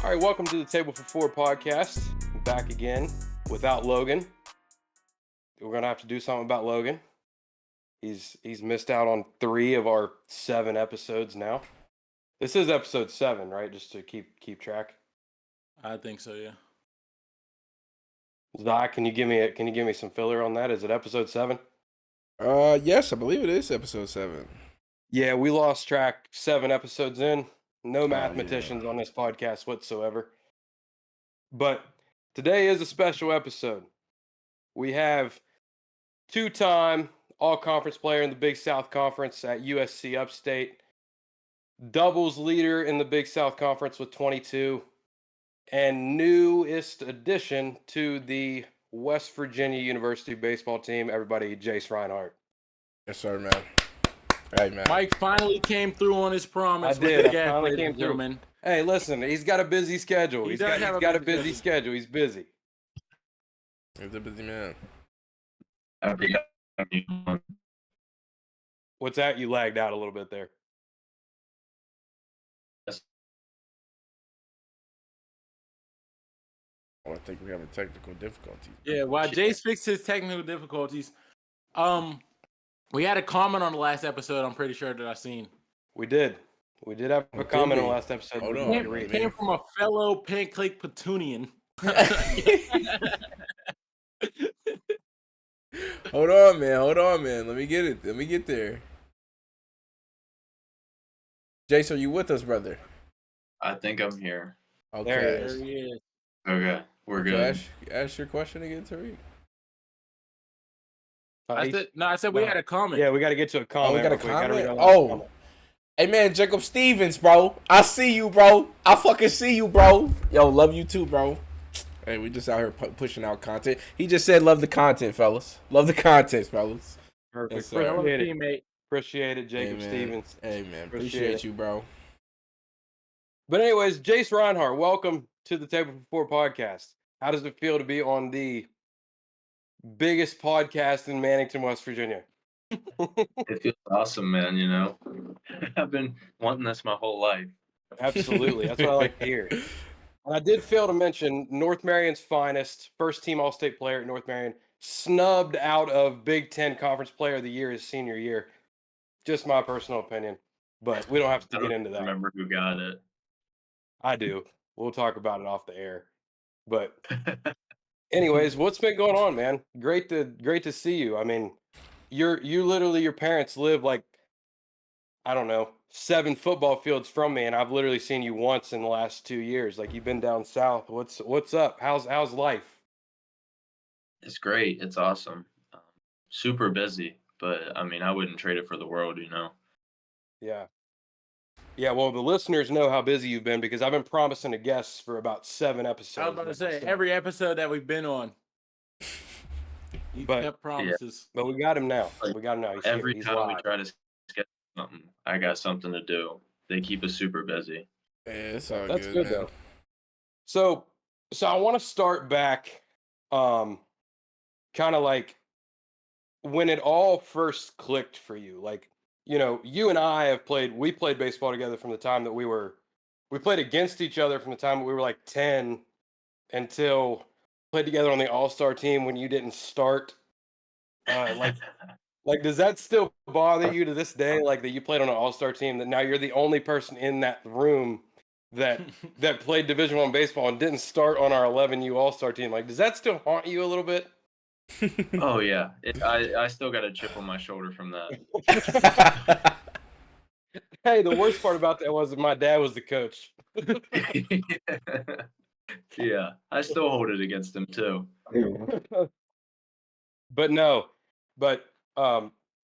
All right, welcome to the Table for Four podcast. I'm back again without Logan. We're gonna have to do something about Logan. He's missed out on 3 of our 7 episodes now. This is episode 7, right? Just to keep track. I think so, yeah. Zach, can you give me some filler on that? Is it episode 7? Yes, I believe it is episode 7. Yeah, we lost track 7 episodes in. No yeah. mathematicians on this podcast whatsoever. But today is a special episode. We have 2-time all-conference player in the Big South Conference at USC Upstate, doubles leader in the Big South Conference with 22, and newest addition to the West Virginia University baseball team, everybody, Jace Rinehart. Yes, sir, man. Hey, man. Mike finally came through on his promise. I did. I finally came through. Gentlemen. Hey, listen, he's got a busy schedule. He's got a busy schedule. He's busy. He's a busy man. What's that? You lagged out a little bit there. Oh, I think we have a technical difficulty. Yeah, while Jace fixed his technical difficulties, we had a comment on the last episode. I'm pretty sure that I seen. We did have a comment on the last episode. Hold on. It came from a fellow Pancake Petunian. Hold on, man. Let me get there. Jace, are you with us, brother? I think I'm here. Okay. There he is. Okay, we're good. Ask your question again, Tariq. I said we had a comment. Yeah, we got to get to a comment. We got a comment? comment? Hey, man, Jacob Stevens, bro. I see you, bro. I fucking see you, bro. Yo, love you too, bro. Hey, we just out here pushing out content. He just said love the content, fellas. Love the content, fellas. Perfect. Yes, Appreciate it, Jacob Stevens. Hey, man. Appreciate you, bro. But anyways, Jace Rinehart, welcome to the Table for Four podcast. How does it feel to be on the biggest podcast in Mannington, West Virginia? It feels awesome, man, you know. I've been wanting this my whole life. Absolutely. That's what I like to hear. And I did fail to mention North Marion's finest, first team All-State player at North Marion, snubbed out of Big Ten Conference Player of the Year his senior year. Just my personal opinion, but we don't have to get into that. I remember who got it. I do. We'll talk about it off the air. But anyways, what's been going on, man? Great to see you. I mean, you literally, your parents live like, I don't know, 7 football fields from me, and I've literally seen you once in the last 2 years. Like, you've been down south. What's up? How's life? It's great. It's awesome. Super busy, but I mean, I wouldn't trade it for the world, you know. Yeah. Yeah, well, the listeners know how busy you've been because I've been promising a guest for about 7 episodes. I was about to say, every episode that we've been on, you kept promises. Yeah. But we got him now. Every time we try to schedule something, I got something to do. They keep us super busy. Yeah, it's all That's good, good though. So I want to start back, kind of like when it all first clicked for you. Like, you know, you and I we played baseball together from the time that we played against each other from the time we were like 10 until played together on the All-Star team when you didn't start. Like, does that still bother you to this day? Like, that you played on an All-Star team, that now you're the only person in that room that played Division I baseball and didn't start on our 11U All-Star team? Like, does that still haunt you a little bit? Oh yeah, I still got a chip on my shoulder from that. Hey, the worst part about that was that my dad was the coach. Yeah, I still hold it against him too. But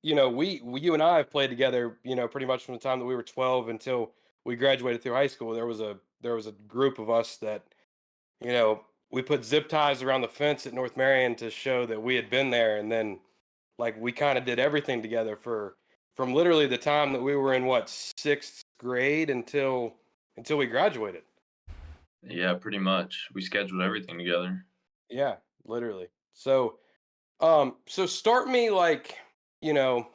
you know, you and I have played together, you know, pretty much from the time that we were 12 until we graduated through high school. There was a group of us that, you know, we put zip ties around the fence at North Marion to show that we had been there, and then like we kind of did everything together from literally the time that we were in 6th grade until we graduated. Yeah, pretty much. We scheduled everything together. Yeah, literally. So start me like, you know,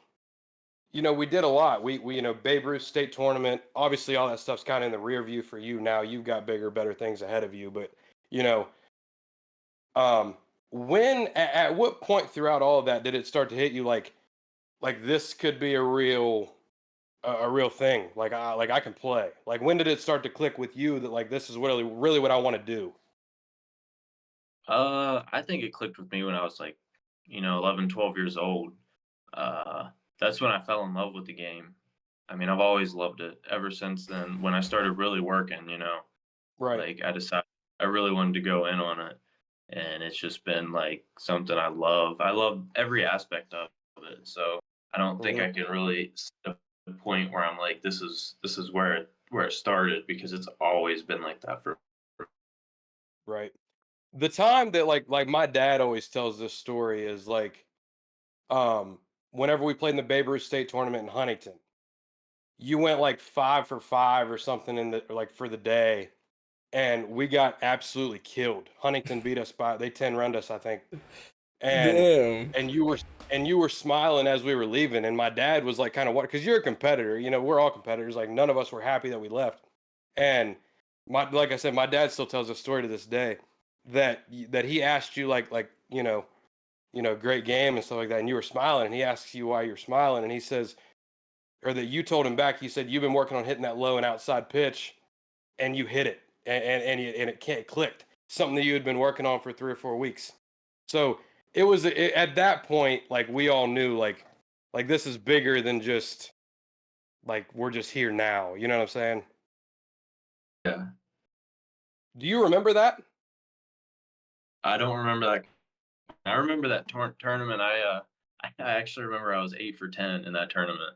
we did a lot. We Babe Ruth state tournament. Obviously, all that stuff's kind of in the rear view for you now. You've got bigger, better things ahead of you. But you know, um, at what point throughout all of that did it start to hit you like this could be a real thing? Like I can play. Like when did it start to click with you that like this is really what I want to do? I think it clicked with me when I was like, 11, 12 years old. Uh, that's when I fell in love with the game. I mean, I've always loved it ever since then. When I started really working, Right. like I decided I really wanted to go in on it, and it's just been like something I love. I love every aspect of it. So I don't think Hmm. I can really set a point where I'm like, this is where it started because it's always been like that for. Right. The time that like my dad always tells this story is like um whenever we played in the Babe Ruth state tournament in Huntington, you went like 5 for 5 or something in the like for the day, and we got absolutely killed. Huntington beat us by they 10 run us, I think. And Damn. and you were smiling as we were leaving, and my dad was like kind of what because you're a competitor, we're all competitors. Like none of us were happy that we left. And my like I said, my dad still tells a story to this day that he asked you like great game and stuff like that, and you were smiling, and he asks you why you're smiling, and he says, or that you told him back, you said you've been working on hitting that low and outside pitch, and you hit it, and it can't clicked. Something that you had been working on for 3 or 4 weeks. So at that point, like we all knew, like this is bigger than just like we're just here now. You know what I'm saying? Yeah, Do you remember that? I don't remember that. I remember that tournament. I actually remember I was 8 for 10 in that tournament.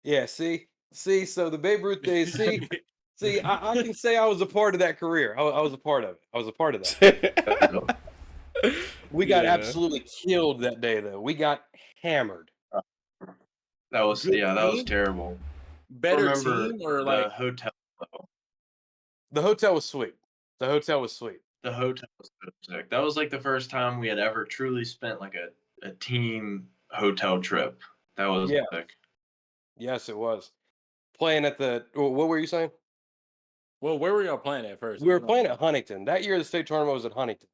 Yeah. See. So the Babe Ruth days. See. I can say I was a part of that career. I was a part of it. I was a part of that. We got Yeah. absolutely killed that day, though. We got hammered. Good That was team, terrible. I better remember team, or the like hotel though. The hotel was sweet. The hotel was sweet. The hotel was so sick. That was like the first time we had ever truly spent like a team hotel trip. That was Yeah. sick. Yes, it was. Playing at what were you saying? well, where were y'all playing at first? We were playing at Huntington. That year the state tournament was at Huntington.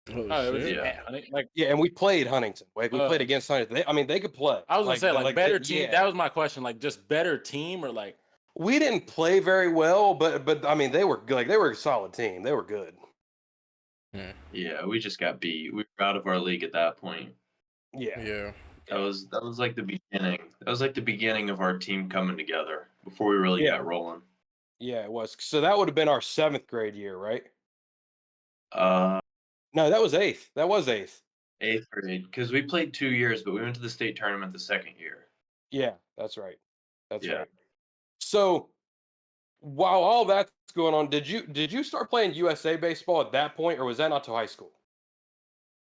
Oh Oh, it was shit. Yeah. like Yeah, and we played Huntington. Like we played against Huntington. They could play. I was gonna say like better team. yeah. That was my question. Like just better team or like We didn't play very well, but I mean they were good. Like they were a solid team. They were good. Yeah, we just got beat. We were out of our league at that point. Yeah. Yeah. That was like the beginning. That was like the beginning of our team coming together before we really Yeah. got rolling. Yeah, it was. So that would have been our 7th grade year, right? Uh No, that was 8th. That was 8th. 8th grade. Because we played 2 years, but we went to the state tournament the second year. Yeah, that's right. That's Yeah. right. So while all that's going on, did you start playing USA baseball at that point, or was that not till high school?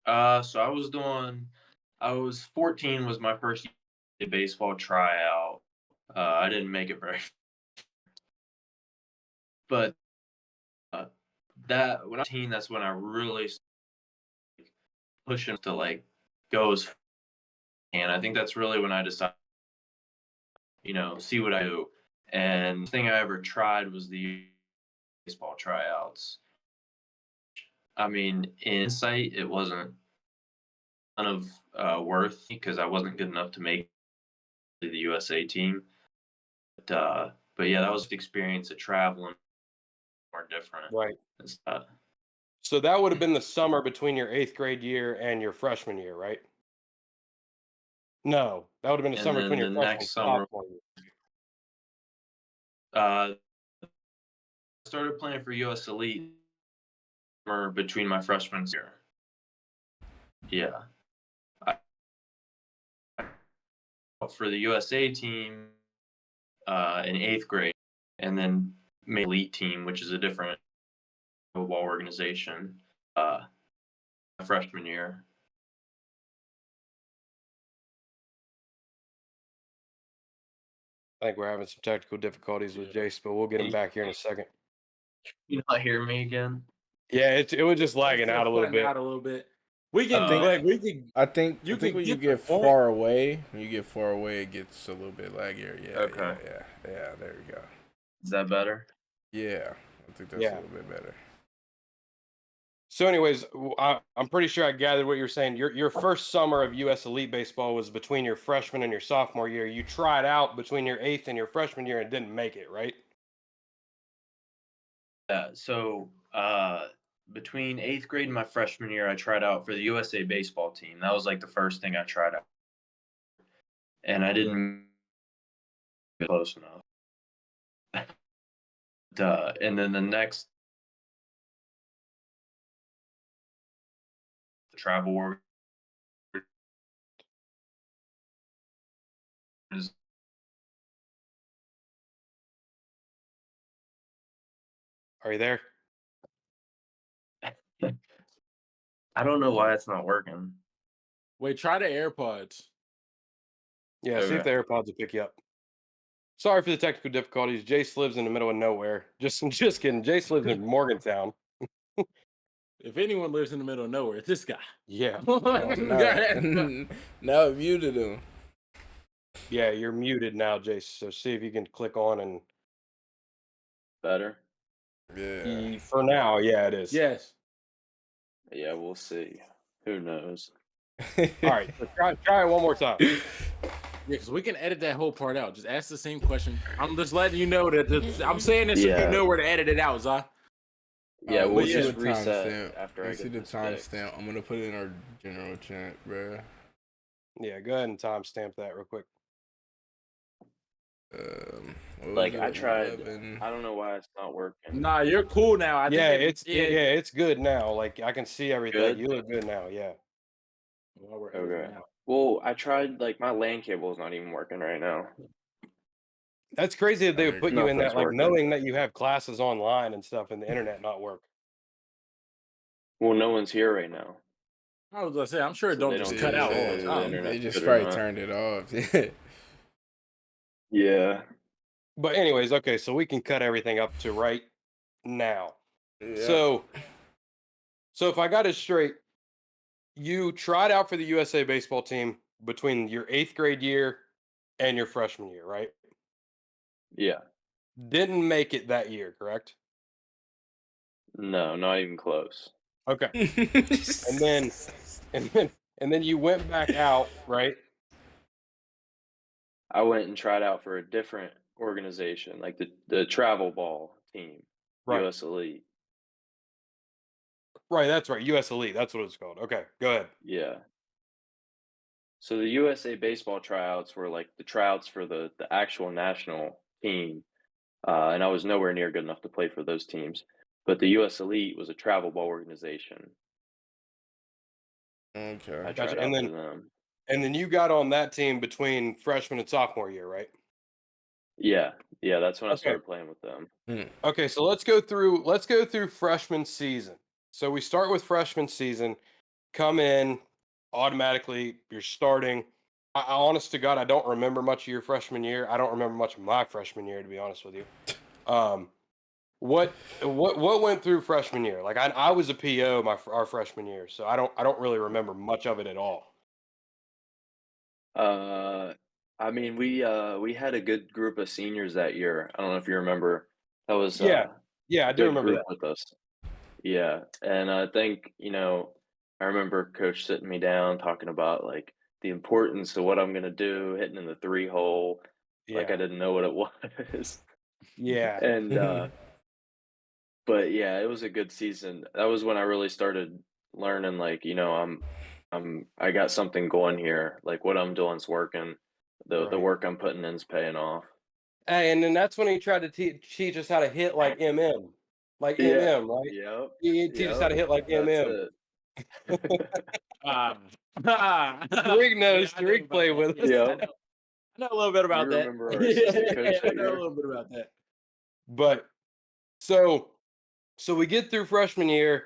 So I was 14 was my first baseball tryout. I didn't make it very, but uh, that when I was 18, that's when I really pushing to like go as, and I think that's really when I decided, see what I do. And the thing I ever tried was the baseball tryouts. I mean, in sight, it wasn't none of worth because I wasn't good enough to make the USA team. But yeah, that was the experience of traveling more different Right. and stuff. So that would have been the summer between your 8th grade year and your freshman year, right? No, that would have been the And summer then between your the freshman and next summer, sophomore year. I started playing for US Elite between my freshman year. Yeah, I, for the USA team in 8th grade, and then made Elite team, which is a different football organization, my freshman year. I think we're having some technical difficulties with Jace, but we'll get him back here in a second. You not hear me again? Yeah, it was just lagging It's out a little cutting bit. out a little bit. We can, we can. I think You when can you get get the point. far away, it gets a little bit laggier. Yeah, Okay. yeah. There we go. Is that better? Yeah, I think that's Yeah. a little bit better. So, anyways, I'm pretty sure I gathered what you're saying. Your first summer of U.S. Elite Baseball was between your freshman and your sophomore year. You tried out between your 8th and your freshman year and didn't make it, right? Yeah. So between 8th grade and my freshman year, I tried out for the USA baseball team. That was like the first thing I tried out, and I didn't get close enough. And then the next travel org is Are you there? I don't know why it's not working. Wait, try the AirPods. Yeah, see if the Okay. AirPods will pick you up. Sorry for the technical difficulties. Jace lives in the middle of nowhere. Just kidding. Jace lives in Morgantown. If anyone lives in the middle of nowhere, it's this guy. Yeah. Oh, no, no, muted him. Yeah, you're muted now, Jace. So see if you can click on and Better? Yeah. for now, yeah, it is. Yes. Yeah, we'll see. Who knows? All right, so try it one more time. Yeah, because we can edit that whole part out. Just ask the same question. I'm just letting you know that I'm saying this so Yeah. you know where to edit it out, Zah. Yeah, we'll see just the reset timestamp. after I Let's see get the this fixed. timestamp. I'm gonna put it in our general chat, bro. Yeah, go ahead and timestamp that real quick. What was Like it, I tried. 11? I don't know why it's not working. Nah, you're cool now. I Yeah, think it's good now. Like I can see everything. Good? You look good now. Yeah. Well, we're editing Okay. out. Well, I tried. Like my LAN cable is not even working right now. That's crazy that they would put you in that, Nothing's like working. knowing that you have classes online and stuff and the internet not work. Well, no one's here right now. I was gonna say, I'm sure it So don't they just don't cut give a out shit all the whether the time. internet- They just good or probably not. turned it off. Yeah. But anyways, okay, so we can cut everything up to right now. Yeah. So if I got it straight, you tried out for the USA baseball team between your 8th grade year and your freshman year, right? Yeah. Didn't make it that year, correct? No, not even close. Okay. And then you went back out, right? I went and tried out for a different organization, like the travel ball team, Right. US Elite. Right, that's right. US Elite, that's what it's called. Okay, go ahead. Yeah. So the USA baseball tryouts were like the tryouts for the actual national team, and I was nowhere near good enough to play for those teams. But the US Elite was a travel ball organization. Okay. I Gotcha. tried out for them. And then you got on that team between freshman and sophomore year, right? Yeah, yeah, that's when I Okay. started playing with them. Okay, so let's go through freshman season. So we start with freshman season, come in, automatically you're starting. I honest to God, I don't remember much of your freshman year. I don't remember much of my freshman year, to be honest with you. What went through freshman year? Like I was a PO our freshman year, so I don't really remember much of it at all. I mean, we had a good group of seniors that year. I don't know if you remember. That was Yeah, I a do good remember group that. with us. Yeah, and I think, I remember coach sitting me down talking about like the importance of what I'm gonna do, hitting in the 3 hole, like I Yeah, didn't know what it was. yeah, And but yeah, it was a good season. That was when I really started learning like, I got something going here. Like what I'm doing's working. The right. work I'm putting in's paying off. Hey, and then that's when he tried to teach us how to hit like like Yeah. right? Yep. He teach us how to hit like That's MM. it. Tariq knows. Tariq played with us. Yep. I know a little bit about You that. remember our assistant coach I that know a year? little bit about that. But so we get through freshman year.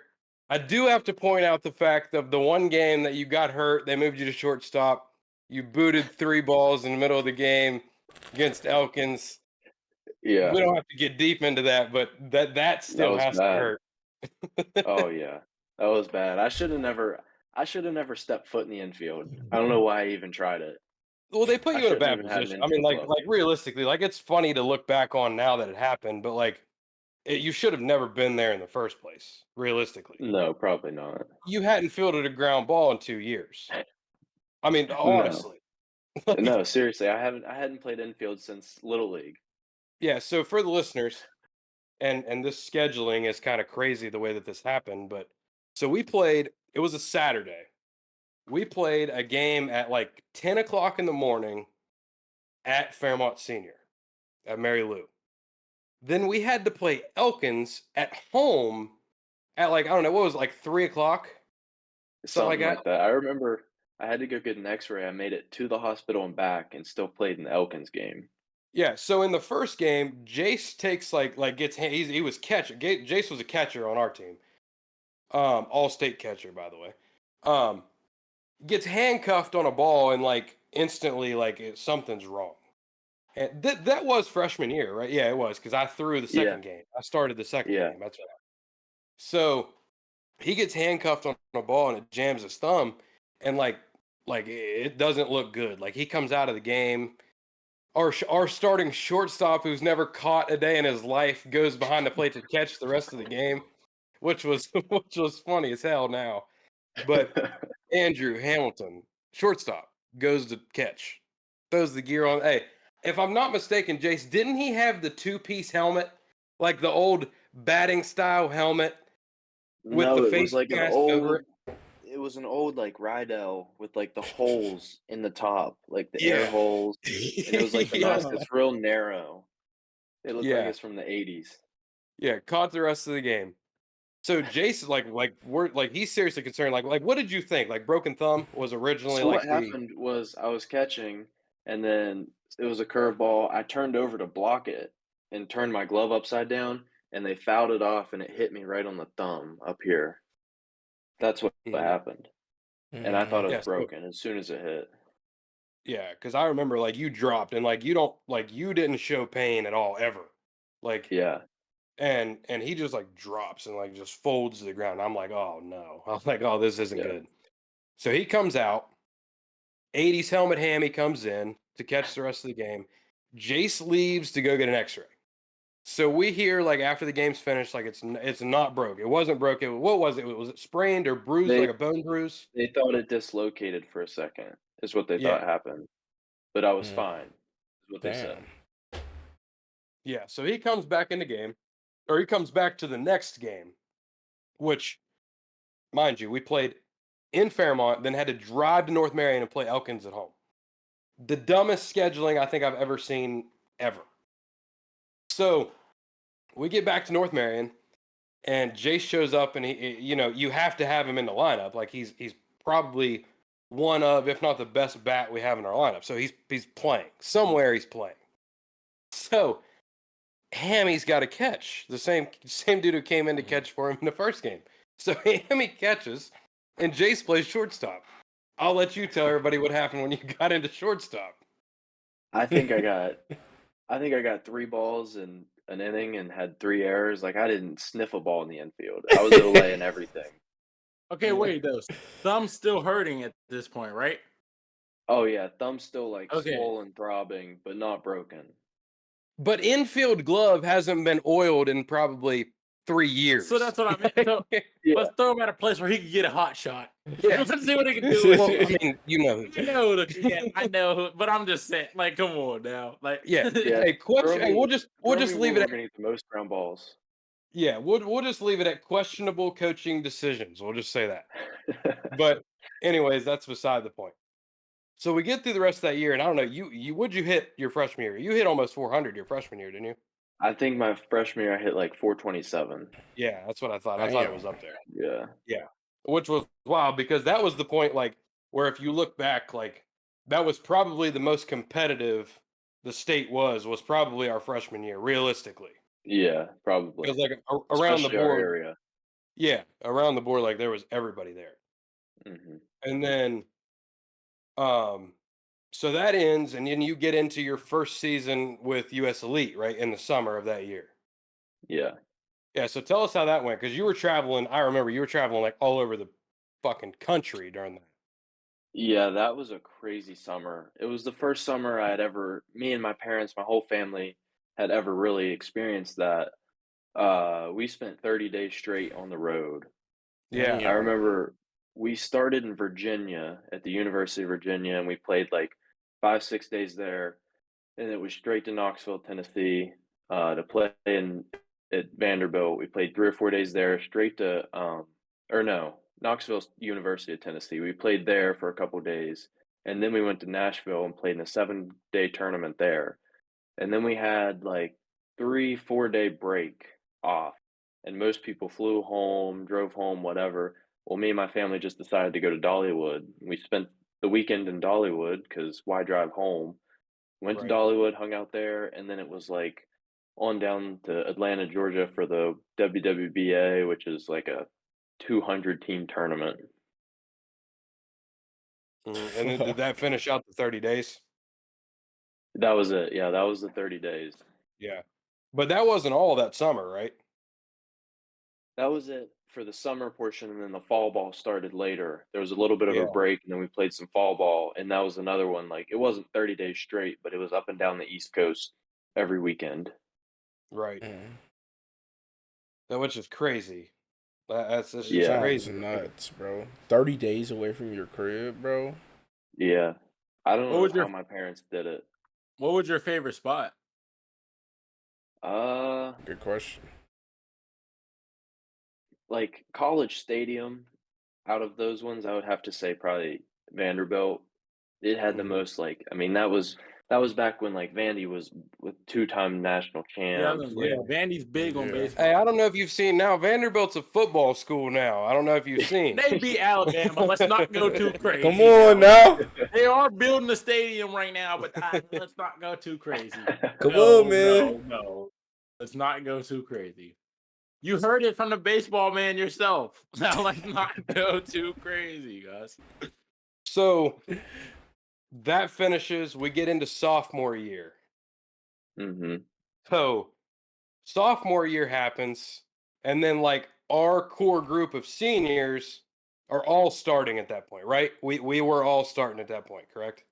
I do have to point out the fact of the one game that you got hurt. They moved you to shortstop. You booted 3 balls in the middle of the game against Elkins. Yeah. We don't have to get deep into that, but that still was has to bad. hurt. Oh yeah. That was bad. I should have never stepped foot in the infield. I don't know why I even tried it. Well, they put I you in a shouldn't bad even had an position. I mean, infield glove. like realistically, like it's funny to look back on now that it happened, but like you should have never been there in the first place. Realistically, No, probably not. you hadn't fielded a ground ball in 2 years. I mean, No. honestly, like, No, seriously, I hadn't played infield since Little League. yeah. So for the listeners, and this scheduling is kind of crazy the way that this happened, but so we played. It was a Saturday. We played a game at like 10 o'clock in the morning at Fairmont Senior at Mary Lou. Then we had to play Elkins at home at like I don't know what was it, like 3 o'clock, something like Something that. like that. I remember I had to go get an X-ray. I made it to the hospital and back and still played in the Elkins game. Yeah. So in the first game, Jace takes like gets he was catcher. Jace was a catcher on our team, all state catcher by the way. Um, gets handcuffed on a ball and like instantly like something's wrong. And that was freshman year, right? Yeah, it was because I threw the Yeah, second game. I started the second yeah. game. That's right. So he gets handcuffed on a ball and it jams his thumb, and like it doesn't look good. Like he comes out of the game. Our starting shortstop, who's never caught a day in his life, goes behind the plate to catch the rest of the game, which was which was funny as hell now. But Andrew Hamilton, shortstop, goes to catch, throws the gear on. Hey, if I'm not mistaken, Jace, didn't he have the two-piece helmet, like the old batting style helmet with the No, it was face like an cast over old it? it was an old like Rydell with like the holes in the top, like the air Yeah. holes, and it was like the mask Yeah. that's real narrow. It looked like Yeah. it's from the 80s. Yeah. Caught the rest of the game. So Jace is like we're like he's seriously concerned. Like what did you think? Like broken thumb was originally So what like the happened was I was catching, and then it was a curveball. I turned over to block it and turned my glove upside down, and they fouled it off, and it hit me right on the thumb up here. That's what Mhm. happened. And I thought it was Yeah. So broken as soon as it hit. yeah, because I remember like you dropped and like you don't like you didn't show pain at all ever. Like Yeah, and he just like drops and like just folds to the ground. I'm like, oh no. I'm like, oh, this isn't yeah. good. So he comes out, 80s helmet hammy comes in to catch the rest of the game. Jace leaves to go get an x-ray. So we hear like after the game's finished, like it's not broke. It wasn't broken. What was it? Was it sprained or bruised, They like a bone bruise? they thought it dislocated for a second, is what they Yeah. thought happened. But I was fine, is what they Damn. said. Yeah. So he comes back in the game, or he comes back to the next game, which, mind you, we played in Fairmont, then had to drive to North Marion and play Elkins at home. The dumbest scheduling I think I've ever seen ever. So we get back to North Marion, and Jace shows up, and you have to have him in the lineup. Like he's probably one of, if not the best bat we have in our lineup. So he's playing somewhere. He's playing. So Hammy's got to catch the same dude who came in to catch for him in the first game. So Hammy catches, and Jace plays shortstop. I'll let you tell everybody what happened when you got into shortstop. I think I got 3 balls in an inning and had 3 errors. Like, I didn't sniff a ball in the infield. I was Olaying everything. Okay, wait, though. Thumb's still hurting at this point, right? Oh, yeah, thumb's still, like, Okay. swollen, throbbing, but not broken. But infield glove hasn't been oiled in probably 3 years. So that's what I meant. So Yeah. let's throw him at a place where he can get a hot shot. Yeah. Let's see what he can do. Well, I mean, you know. I know who, but I'm just saying, like, come on now. Like, Yeah. Yeah, Hey, question. Hey, we'll just throw leave me it where at we're gonna get the most ground balls. yeah. We'll just leave it at questionable coaching decisions. We'll just say that. But anyways, that's beside the point. So we get through the rest of that year, and I don't know. You would you hit your freshman year? You hit almost 400 your freshman year, didn't you? I think my freshman year, I hit, like, 427. Yeah, that's what I thought. I thought it Damn. was up there. Yeah. Yeah, which was wild because that was the point, like where if you look back, like that was probably the most competitive the state was probably our freshman year, realistically. Yeah, probably. Because like around the Especially our board, area. yeah, around the board, like there was everybody there. Mhm. And then, um, so that ends, and then you get into your first season with US Elite, right, in the summer of that year. Yeah. Yeah, so tell us how that went, because you were traveling. I remember you were traveling like all over the fucking country during that. Yeah, that was a crazy summer. It was the first summer me and my parents, my whole family had ever really experienced that. We spent 30 days straight on the road. Yeah. I remember we started in Virginia at the University of Virginia, and we played like 5, 6 days there, and it was straight to Knoxville, Tennessee, to play at Vanderbilt. We played 3 or 4 days there, straight to or no, Knoxville University of Tennessee. We played there for a couple days, and then we went to Nashville and played in a 7-day tournament there. And then we had like 3, 4 day break off, and most people flew home, drove home, whatever. Well, me and my family just decided to go to Dollywood. We spent the weekend in Dollywood because why drive home? Went to Right. Dollywood, hung out there, and then it was like on down to Atlanta, Georgia for the WWBA, which is like a 200 team tournament. And then did that finish out the 30 days? That was it. Yeah, that was the 30 days. Yeah. But that wasn't all that summer, right? That was it for the summer portion, and then the fall ball started later. There was a little bit of a Yeah. break, and then we played some fall ball, and that was another one. Like it wasn't 30 days straight, but it was up and down the East Coast every weekend. Right. Mm. That which is crazy. That's just Yeah. Sounds crazy. nuts, bro. 30 days away from your crib, bro. Yeah, I don't What know was how your my parents did it. What was your favorite spot? Good question. Like College Stadium, out of those ones, I would have to say probably Vanderbilt. It had the Mhm. most like I mean that was back when like Vandy was with 2-time national champs. Yeah, Like Vandy's big on Yeah. baseball. Hey, I don't know if you've seen now. Vanderbilt's a football school now. I don't know if you've seen. They beat Alabama. Let's not go too crazy. Come on now. They are building a stadium right now, but let's not go too crazy. Come No, on, man. no. Let's not go too crazy. You heard it from the baseball man yourself. Now let's not go too crazy, guys. So that finishes. We get into sophomore year. Mhm. So sophomore year happens, and then like our core group of seniors are all starting at that point, right? We were all starting at that point, correct?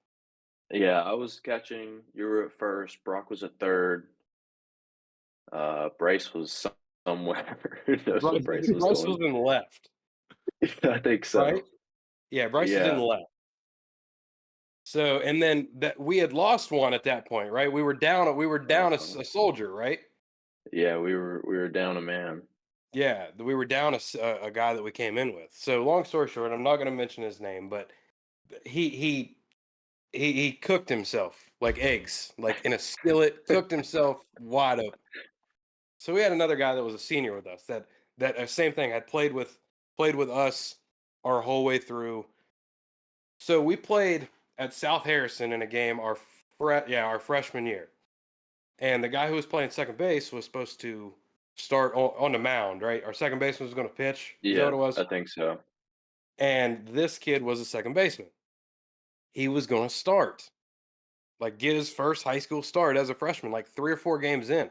Yeah, I was catching. You were at first. Brock was at third. Bryce was somewhere. Who knows what Bryce was Bryce was doing? in left, I think so. right? Yeah, Bryce is in Yeah. left. So, and then that we had lost one at that point, right? We were down a soldier, right? Yeah, we were down a man. Yeah, we were down a guy that we came in with. So, long story short, I'm not going to mention his name, but he cooked himself like eggs, like in a skillet, cooked himself wide open. So we had another guy that was a senior with us that same thing had played with us our whole way through. So we played at South Harrison in a game our freshman year, and the guy who was playing second base was supposed to start on the mound. Right, our second baseman was going to pitch. Is that Yeah, what it was? I think so. And this kid was a second baseman. He was going to start, like get his first high school start as a freshman, like 3 or 4 games in.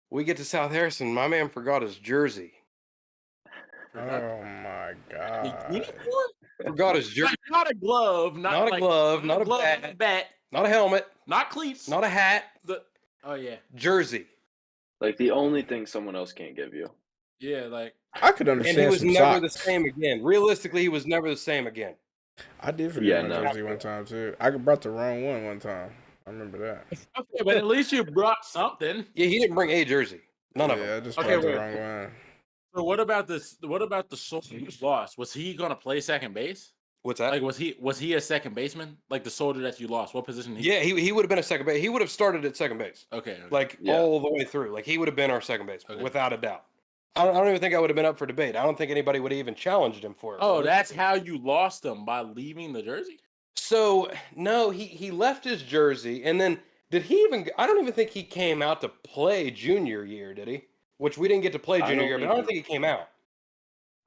We get to South Harrison. My man forgot his jersey. Oh my god. Forgot his jersey. Not a glove, Not a glove, not a bat, not a helmet, not cleats, not a hat. oh yeah, Jersey. Like the only thing someone else can't give you. yeah, like I could And understand he was some never the socks. same again. Realistically, he was never the same again. I did forget Yeah, my no. jersey one time too. I brought the wrong one time. I remember that. okay, but at least you brought something. Yeah, he didn't bring a jersey. None of Yeah, them. I just Okay, brought the wait. wrong one. So what about this? What about the soldier you lost? Was he gonna play second base? What's that? Like was he a second baseman? Like the soldier that you lost? What position? Yeah, he would have been a second base. He would have started at second base. Okay. Like Yeah. all the way through. Like he would have been our second baseman, Okay. without a doubt. I don't even think I would have been up for debate. I don't think anybody would have even challenged him for it. Oh, that's how you lost him, by leaving the jersey? So no, he left his jersey, and then did he even? I don't even think he came out to play junior year, did he? Which we didn't get to play I junior don't year, but I think don't think he came out.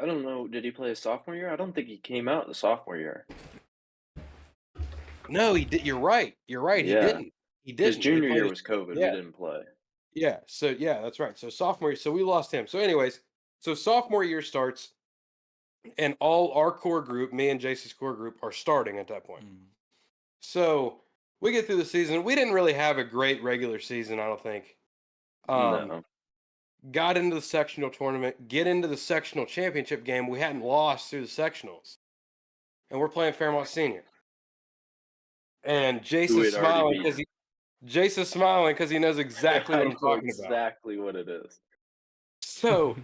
I don't know. Did he play his sophomore year? I don't think he came out the sophomore year. No, he did. You're right. You're right. Yeah. He didn't. He didn't. His He junior played year his- was COVID. yeah. We didn't play. Yeah. So yeah, that's right. So sophomore year. So we lost him. So anyways, so sophomore year starts. and all our core group, me and Jace's core group, are starting at that point. Mm. So we get through the season. We didn't really have a great regular season, I don't think. No. Got into the sectional tournament, get into the sectional championship game. We hadn't lost through the sectionals, and we're playing Fairmont Senior. And Jace Who is had already smiling beat because him. Jace is smiling because he knows exactly what I I'm know talking about. exactly what it is. So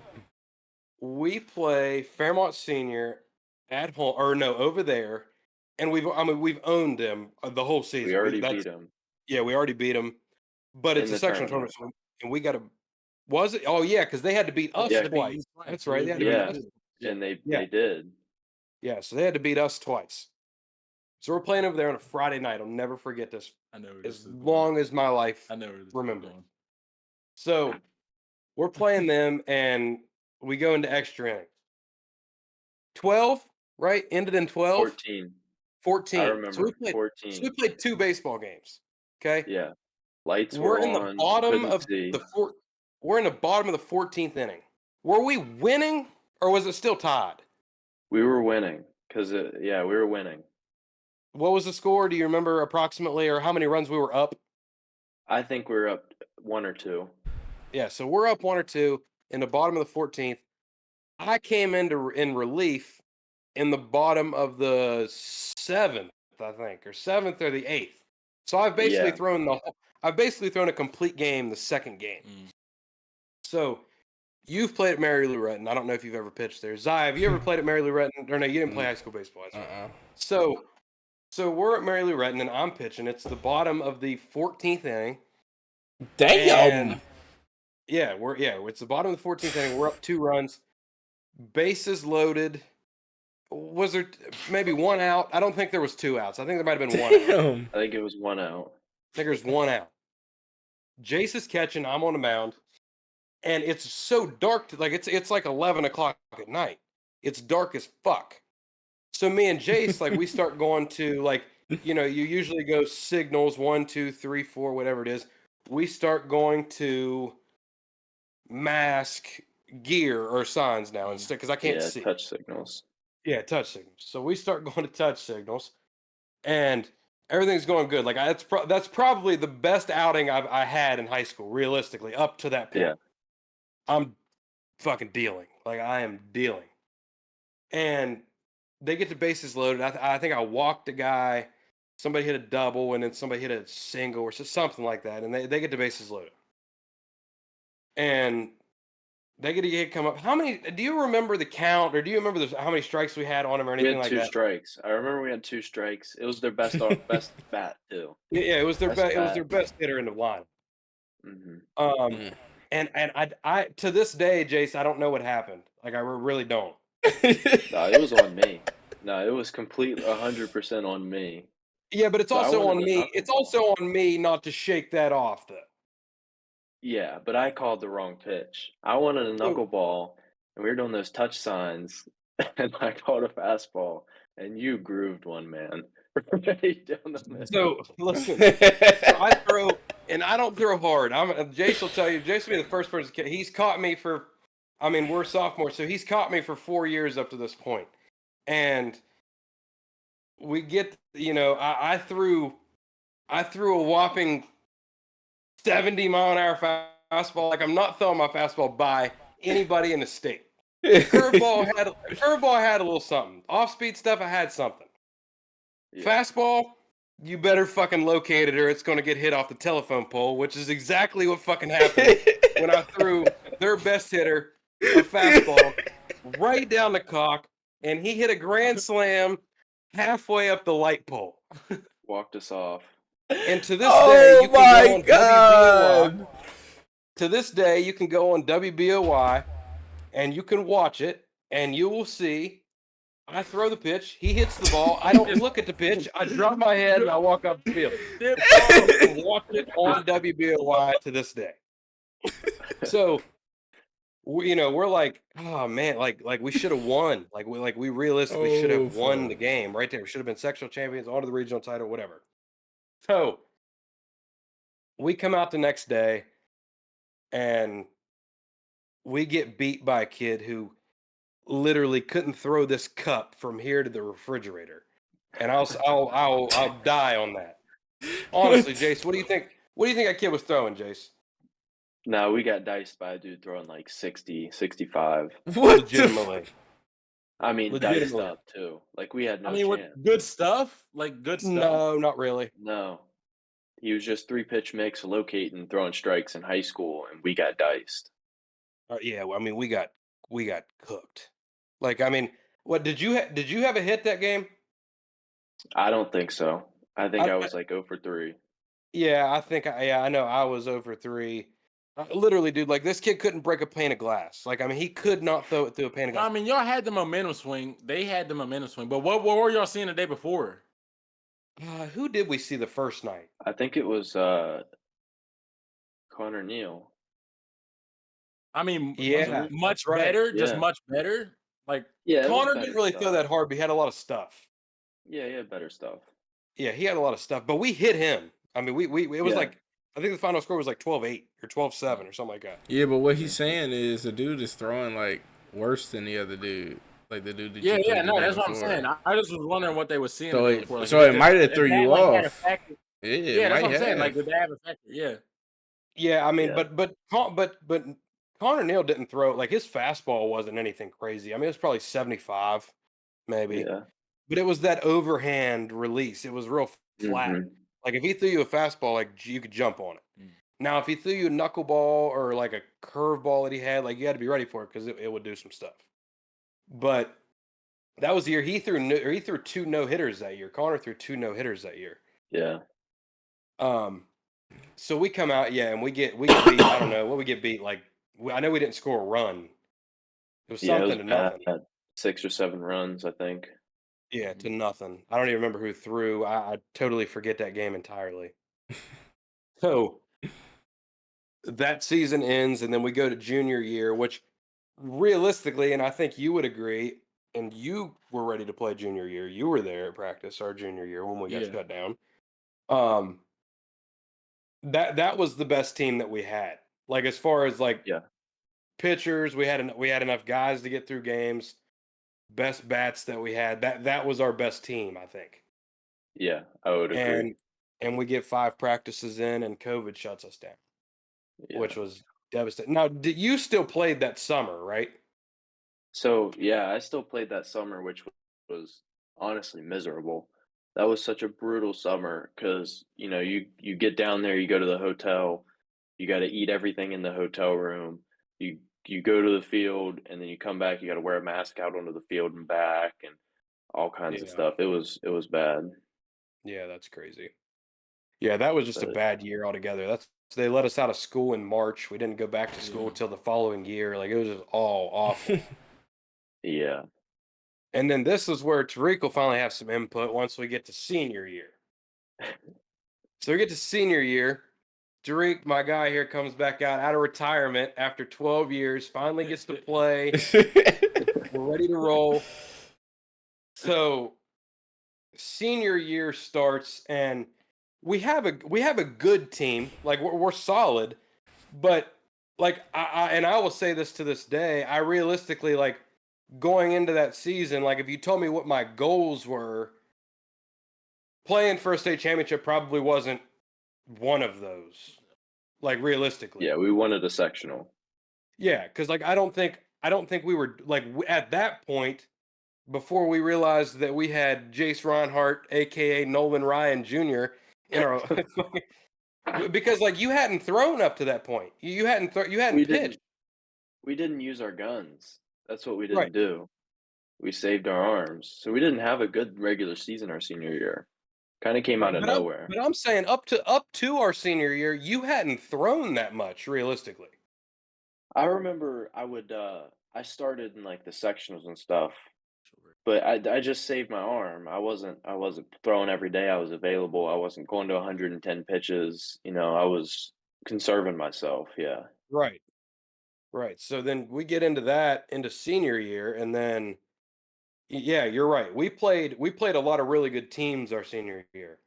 we play Fairmont Senior at home, or no, over there, and we've owned them the whole season. We already beat him Yeah, we already beat them, but in it's a the sectional tournament. tournament, and we got to. Was it? Oh yeah, because they had to beat us Yeah. They beat you twice. twice. That's right. They had to Yeah. beat us. And they Yeah. did. Yeah, so they had to beat us twice. So we're playing over there on a Friday night. I'll never forget this I know where this as is going. long as my life I know where this remember. is going. So we're playing them, and we go into extra innings. 12, right? Ended in 12. 14. 14. I So remember we played 14. 2 baseball games. Okay. Yeah. Lights We're were in the on. bottom Couldn't of see. we're in the bottom of the 14th inning. Were we winning or was it still tied? We were winning because we were winning. What was the score? Do you remember approximately, or how many runs we were up? I think we were up 1 or 2. Yeah, so we're up 1 or 2 in the bottom of the 14th. I came in relief in the bottom of the 7th, I think, or 7th or the 8th. So I've basically thrown a complete game the second game. Mm. So you've played at Mary Lou Retton. I don't know if you've ever pitched there. Zai, have you ever played at Mary Lou Retton? Or no, you didn't play high school baseball. That's right. So we're at Mary Lou Retton, and I'm pitching. It's the bottom of the 14th inning. Damn. And it's the bottom of the 14th inning. We're up 2 runs. Bases loaded. Was there maybe 1 out? I don't think there was 2 outs. I think there might have been 1 out. Damn. I think it was 1 out. I think there's 1 out. Jace is catching. I'm on the mound, and it's so dark. Like it's like 11 o'clock at night. It's dark as fuck. So me and Jace, like, we start going to, like, you usually go signals 1, 2, 3, 4, whatever it is. We start going to mask gear or signs now instead because I can't see. Touch signals. Yeah, touch signals. So we start going to touch signals, and everything's going good. Like that's probably the best outing I had in high school, realistically, up to that point. Yeah. I'm fucking dealing. Like I am dealing, and they get the bases loaded. I think I walked a guy. Somebody hit a double, and then somebody hit a single or something like that, and they get the bases loaded, and they get to come up. How many? Do you remember the count, or do you remember how many strikes we had on them, or We anything had like 2 that? strikes. I remember we had 2 strikes. It was their best bat too. Yeah, it was their Best best. It was their bat. best hitter in the line. Mm-hmm. And I to this day, Jace, I don't know what happened. Like I really don't. No, it was on me. No, it was complete 100% on me. Yeah, but it's So I also wanted on the me. It's knuckleball. also on me not to shake that off, though. Yeah, but I called the wrong pitch. I wanted a So- knuckleball, and we were doing those touch signs, and I called a fastball, and you grooved one, man. Right down the middle. So listen, so I throw, and I don't throw hard. Jace will tell you. Jace will be the first person. He's caught me for. I mean, we're sophomores, so he's caught me for 4 years up to this point, and we get. I threw a whopping 70-mile-an-hour fastball. Like I'm not throwing my fastball by anybody in the state. Curveball had a little something. Off-speed stuff, I had something. Yeah. Fastball, you better fucking locate it or it's going to get hit off the telephone pole, which is exactly what fucking happened when I threw their best hitter a fastball right down the cock, and he hit a grand slam halfway up the light pole. Walked us off. And to this day, you can go on God. WBOY. To this day, you can go on WBOY and you can watch it, and you will see I throw the pitch. He hits the ball. I don't look at the pitch. I drop my head and I walk up the field. You can watch it on WBOY to this day. So, we're like, oh man, like we should have won. Like we realistically should have won the game right there. We should have been sectional champions, on to the regional title, whatever. So we come out the next day, and we get beat by a kid who literally couldn't throw this cup from here to the refrigerator, and I'll die on that. Honestly, Jace, what do you think? What do you think that kid was throwing, Jace? No, we got diced by a dude throwing like 60, 65. What Legitimately, I mean, diced legitimately. up too. Like we had I no mean, with chance. good stuff, like good stuff. No, not really. No, he was just 3-pitch mix, locating, throwing strikes in high school, and we got diced. Yeah, well, I mean, we got cooked. Like, I mean, what did you did you have a hit that game? I don't think so. I think I, I I was like 0 for 3. yeah, I think yeah, I know I was over 3. Literally, dude, like this kid couldn't break a pane of glass. Like, I mean, he could not throw it through a pane of Well, I glass. mean, y'all had the momentum swing. They had the momentum swing. But what were y'all seeing the day before? Who did we see the first night? I think it was Connor Neal. I mean, Was it Yeah, me? much that's right. better, just Yeah. much better. Like, Yeah, it was Connor better didn't really throw stuff. that hard, but he had a lot of stuff. Yeah, yeah, better stuff. Yeah, he had a lot of stuff, but we hit him. I mean, we it was Yeah. like I think the final score was like 12-8 or 12-7 or something like that. Yeah, but what he's Mhm. saying is the dude is throwing like worse than the other dude, like the dude that yeah, you yeah, played the no, day that's what I'm before. saying. I just was wondering what they were seeing the So day it before. Like, so it might have if threw that you like had a off. factor. Yeah, it Yeah, that's what might I'm saying. Like, have. did they have a factor? Yeah. Yeah, I mean, Yeah. but Connor Neal didn't throw like his fastball wasn't anything crazy. I mean, it was probably 75 maybe. Yeah. But it was that overhand release. It was real flat. Mhm. Like if he threw you a fastball, like you could jump on it. Mm. Now, if he threw you a knuckleball or like a curveball that he had, like you had to be ready for it because it would do some stuff. But that was the year he threw 2 no hitters that year. Connor threw 2 no hitters that year. Yeah. Um, so we come out, yeah, and we get beat. I don't know what we get beat. Like I know we didn't score a run. It was Yeah, it something was to bad. nothing. 6 or 7 runs, I think. Yeah, to nothing. I don't even remember who threw. I totally forget that game entirely. So that season ends, and then we go to junior year, which realistically, and I think you would agree, and you were ready to play junior year. You were there at practice our junior year when we got Yeah. shut down. Um, that was the best team that we had. Like as far as like Yeah. pitchers, we had enough guys to get through games. Best bats that we had. That was our best team, I think. Yeah, I would agree. And we get 5 practices in, and COVID shuts us down, Yeah. which was devastating. Now, you still played that summer, right? So, yeah, I still played that summer, which was honestly miserable. That was such a brutal summer because, you get down there, you go to the hotel, you gotta eat everything in the hotel room. You go to the field, and then you come back, you gotta wear a mask out onto the field and back and all kinds of Yeah. stuff. It was bad, Yeah, that's crazy. Yeah, that was just a but bad year altogether. They let us out of school in March. We didn't go back to school Yeah. till the following year. Like it was just all awful. yeah. And then this is where Tariq will finally have some input once we get to senior year. So we get to senior year. Tariq, my guy here, comes back out of retirement after 12 years, finally gets to play. We're ready to roll. So senior year starts, and we have a good team. Like we're solid, but like I will say this to this day, I realistically like going into that season, like if you told me what my goals were, playing for a state championship probably wasn't one of those. Like realistically. Yeah, we wanted a sectional. Yeah, because like I don't think we were like at that point before we realized that we had Jace Rinehart, aka Nolan Ryan Jr. in our because like you hadn't thrown up to that point. You hadn't We pitched. didn't use our guns. That's what we Right. didn't do. We saved our arms. So we didn't have a good regular season our senior year. Kinda came Right. out of nowhere. But I'm saying up to our senior year, you hadn't thrown that much realistically. I remember I started in, like, the sectionals and stuff, Sure. but I just saved my arm. I wasn't throwing every day I was available. I wasn't going to 110 pitches, I was conserving myself, yeah. Right. Right. So then we get into that into senior year, and then yeah, you're right. We played a lot of really good teams our senior year.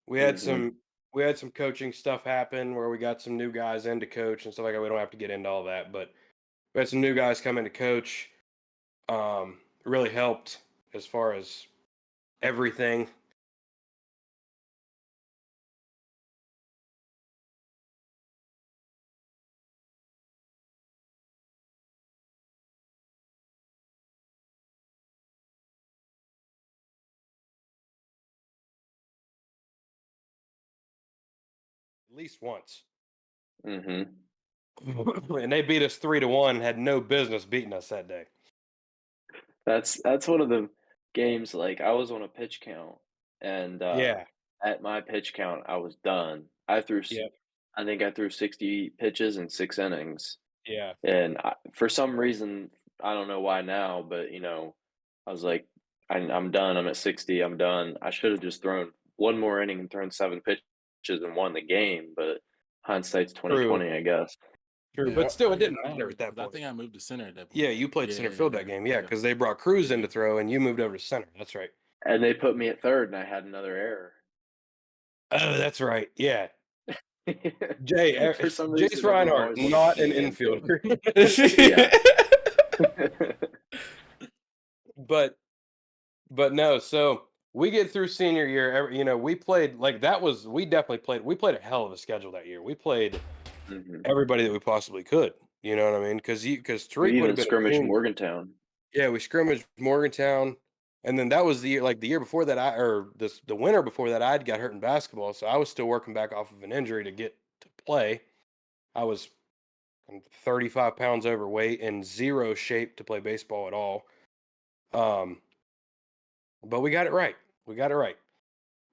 We had Mhm. some we had some coaching stuff happen where we got some new guys in to coach and stuff like that. We don't have to get into all that, but we had some new guys come in to coach. Really helped as far as everything. At least once. Mm-hmm. And they beat us 3-1 and had no business beating us that day. That's one of the games. Like I was on a pitch count, and Yeah. at my pitch count, I was done. I threw. Yep. I think I threw 60 pitches in 6 innings. Yeah. And for some reason, I don't know why now, but I was like, I'm done. I'm at 60. I'm done. I should have just thrown one more inning and thrown 7 pitches and won the game. But hindsight's True. 2020, I guess. True. Yeah. But still, it Yeah, didn't matter at that I point. think I moved to center at that point. Yeah, you played center field that game. Yeah, because they brought Cruz in to throw, and you moved over to center. That's right. And they put me at third, and I had another error. Oh, that's right. Yeah. Jace For some reason, everyone Rinehart, always wanted not to an see me infielder. But no, so we get through senior year. We played like that was we played a hell of a schedule that year. We played Mhm. everybody that we possibly could. You know what I mean? Because We Tariq would even have been a scrimmaged junior. Morgantown. Yeah, we scrimmaged Morgantown, and then that was the year before that the winter before that I'd got hurt in basketball, so I was still working back off of an injury to get to play. I was 35 pounds overweight and zero shape to play baseball at all. But we got it right. We got it right.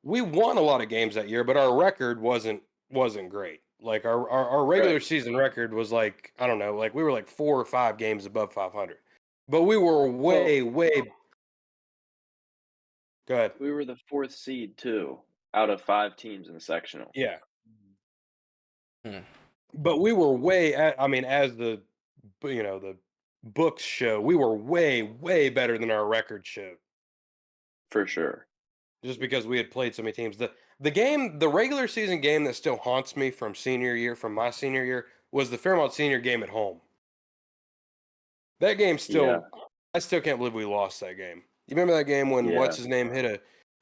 We won a lot of games that year, but our record wasn't great. Like our regular Right. season record was like, I don't know, like we were like 4 or 5 games above 500. But we were way go ahead. We were the 4th seed too, out of 5 teams in the sectional. Yeah. Hmm. But we were I mean, as the books show, we were way better than our record showed. For sure. Just because we had played so many teams. The regular season game that still haunts me from my senior year, was the Fairmont senior game at home. That game Yeah. I still can't believe we lost that game. You remember that game when Yeah. what's his name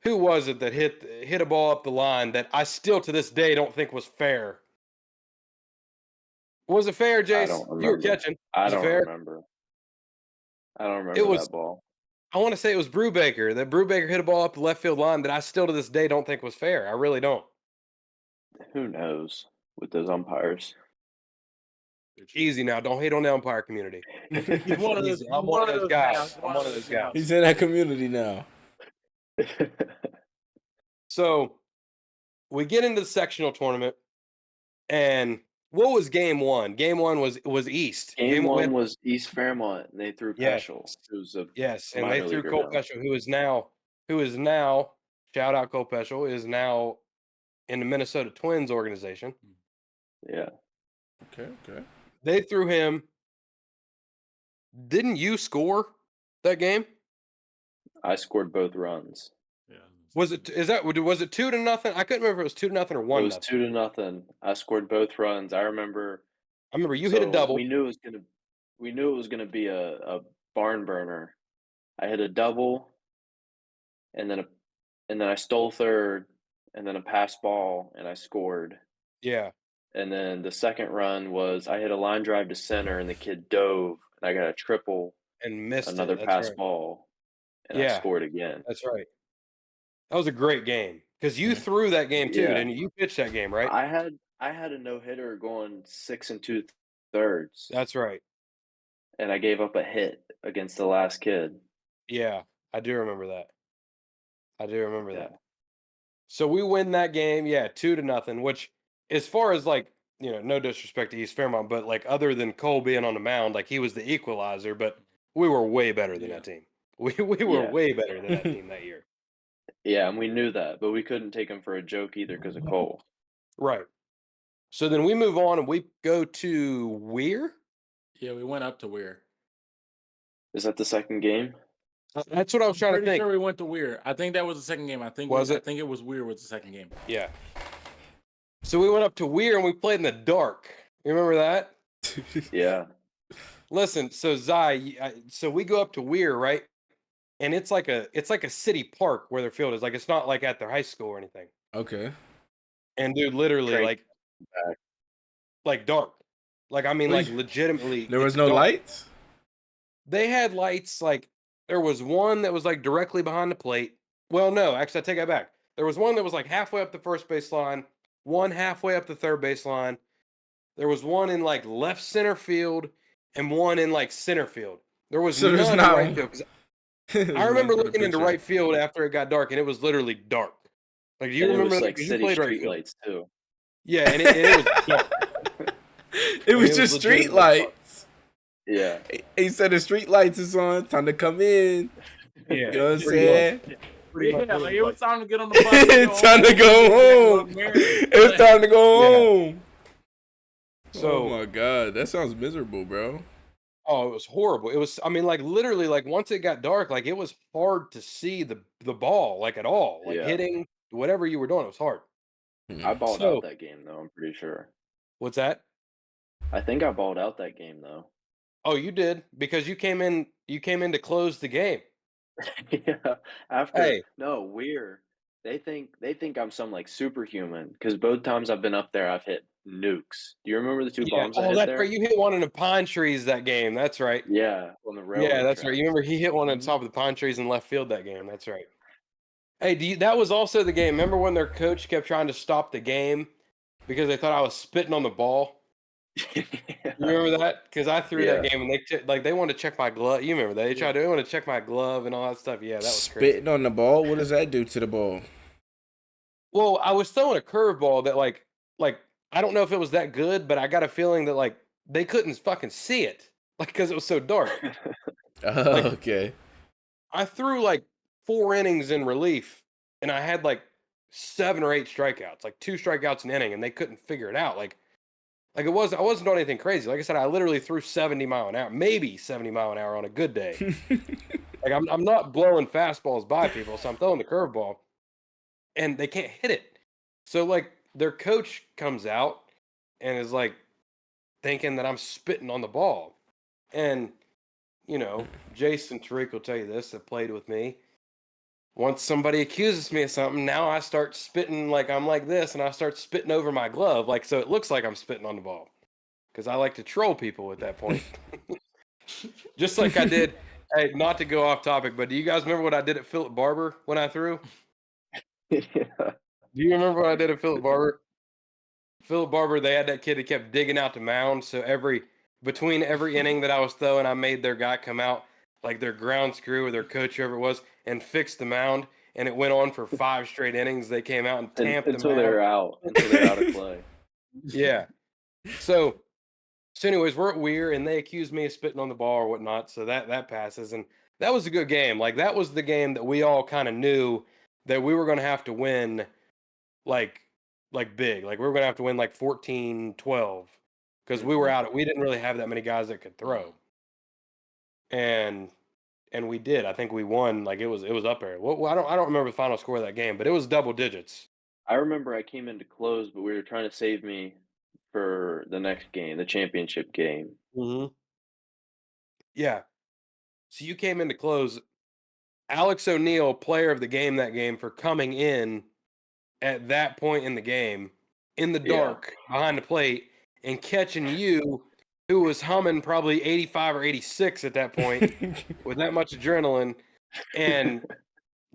who was it that hit a ball up the line that I still to this day don't think was fair? Was it fair, Jace? I don't You were remember. catching. I Was it don't fair? remember. I don't It remember was. that ball. I want to say it was Brubaker. That Brubaker hit a ball up the left field line that I still to this day don't think was fair. I really don't. Who knows with those umpires? Easy now. Don't hate on the umpire community. He's one of those. Easy. I'm one of those guys. I'm one of those guys. He's in that community now. So we get into the sectional tournament, and what was game one? Game one was East. Game one was East Fairmont, and they threw Yes. Peschel, who's a and they minor threw leaguer Cole now. Peschel, who is now shout out Cole Peschel, is now in the Minnesota Twins organization. Yeah. Okay. They threw him. Didn't you score that game? I scored both runs. Yeah. Was it 2-0? I couldn't remember if it was 2-0 or 1-0. It was 2-0. I scored both runs. I remember you hit a double. We knew it was gonna be a barn burner. I hit a double, and then I stole third, and then a pass ball, and I scored. Yeah. And then the second run was I hit a line drive to center, and the kid dove, and I got a triple, And missed another it. That's pass right. ball, and Yeah. I scored again. That's right. That was a great game because you threw that game too, Yeah. didn't you? You pitched that game, right? I had a no hitter going 6 2/3, That's right. and I gave up a hit against the last kid. Yeah, I do remember that. Yeah. that. So we win that game, 2-0. Which, as far as no disrespect to East Fairmont, but like other than Cole being on the mound, like he was the equalizer, but we were way better than that team. We were Yeah. way better than that team that year. Yeah, and we knew that, but we couldn't take him for a joke either because of Cole. Right. So then we move on and we go to Weir. Yeah, we went up to Weir. Is that the second game? That's what I was trying to Pretty think. sure we went to Weir. I think that was the second game. I think Was I it? think it was Weir was the second game. Yeah. So we went up to Weir and we played in the dark. You remember that? Yeah. Listen, so so we go up to Weir, right? And it's like a city park where their field is. Like it's not like at their high school or anything. Okay. And dude, literally Train like back. dark. Like I mean, What like you- legitimately, There was it's no dark. lights? They had lights. Like there was one that was like directly behind the plate. Well, no, actually, I take that back. There was one that was like halfway up the first baseline, one halfway up the third baseline. There was one in like left center field, and one in like center field. There was So there's none in not right one. field. 'Cause There's I one remember for the looking into picture. right field after it got dark, and it was literally dark. Like, do you And it remember was that? like 'Cause you city played right street field. lights too. Yeah, and it was dark. It was it was just street legitimately dark. lights. Yeah. He said the street lights is on. Time to come in. Yeah, You know what I'm pretty saying? pretty much Yeah, what like it it was was time to get on the bus. And It's time to go home. It was time to go Yeah. home. So, Oh my god, that sounds miserable, bro. oh, it was horrible. It was, I mean, like literally, like once it got dark, like it was hard to see the ball, like at all, like Yeah. hitting whatever you were doing. It was hard. I balled So, out that game though, I'm pretty sure. what's that? I think I balled out that game though. Oh, you did because you came in. You came in to close the game. Yeah. After Hey, no, weird. They think I'm some like superhuman because both times I've been up there I've hit nukes. Do you remember the two yeah. bombs I Oh, hit that's right. there? You hit one in the pine trees that game. That's right. Yeah, on the Yeah, railroad that's right. tracks. You remember he hit one on Mhm. top of the pine trees in left field that game. That's right. Hey, that was also the game. Remember when their coach kept trying to stop the game because they thought I was spitting on the ball? You Yeah. remember that? Because I threw that Yeah. game and they wanted to check my glove. You remember that? They wanted to check my glove and all that stuff. Yeah, that was crazy. Spitting on the ball. What does that do to the ball? Well, I was throwing a curveball that like I don't know if it was that good, but I got a feeling that like they couldn't fucking see it, like because it was so dark. Oh, Like okay. I threw like 4 innings in relief, and I had like 7 or 8 strikeouts, like 2 strikeouts an inning, and they couldn't figure it out. Like I wasn't doing anything crazy. Like I said, I literally threw 70 mile an hour, maybe 70 mile an hour on a good day. Like I'm not blowing fastballs by people, so I'm throwing the curveball, and they can't hit it. So like their coach comes out and is like thinking that I'm spitting on the ball, and you know, Jace and Tariq will tell you this that played with me. Once somebody accuses me of something, now I start spitting like I'm like this, and I start spitting over my glove, like so it looks like I'm spitting on the ball, because I like to troll people at that point. Just like I did. Hey, not to go off topic, but do you guys remember what I did at Philip Barber when I threw? Yeah. Do you remember what I did at Philip Barber? Philip Barber, they had that kid that kept digging out the mound. So between every inning that I was throwing, I made their guy come out, like their grounds crew or their coach, whoever it was, and fix the mound. And it went on for 5 straight innings. They came out and tamped the Until mound. they're out. Until they're out of play. Yeah. So anyways, we're at Weir, and they accused me of spitting on the ball or whatnot. So that passes, and that was a good game. Like that was the game that we all kind of knew that we were going to have to win, like big. Like we were going to have to win like 14-12 because we were Mhm. out. We didn't really have that many guys that could throw, and we did. I think we won. Like it was up there. Well, I don't remember the final score of that game, but it was double digits. I remember I came in to close, but we were trying to save me for the next game, the championship game. Mm-hmm. Yeah. So you came in to close. Alex O'Neill, player of the game that game, for coming in at that point in the game in the Yeah. dark behind the plate and catching you, who was humming probably 85 or 86 at that point with that much adrenaline, and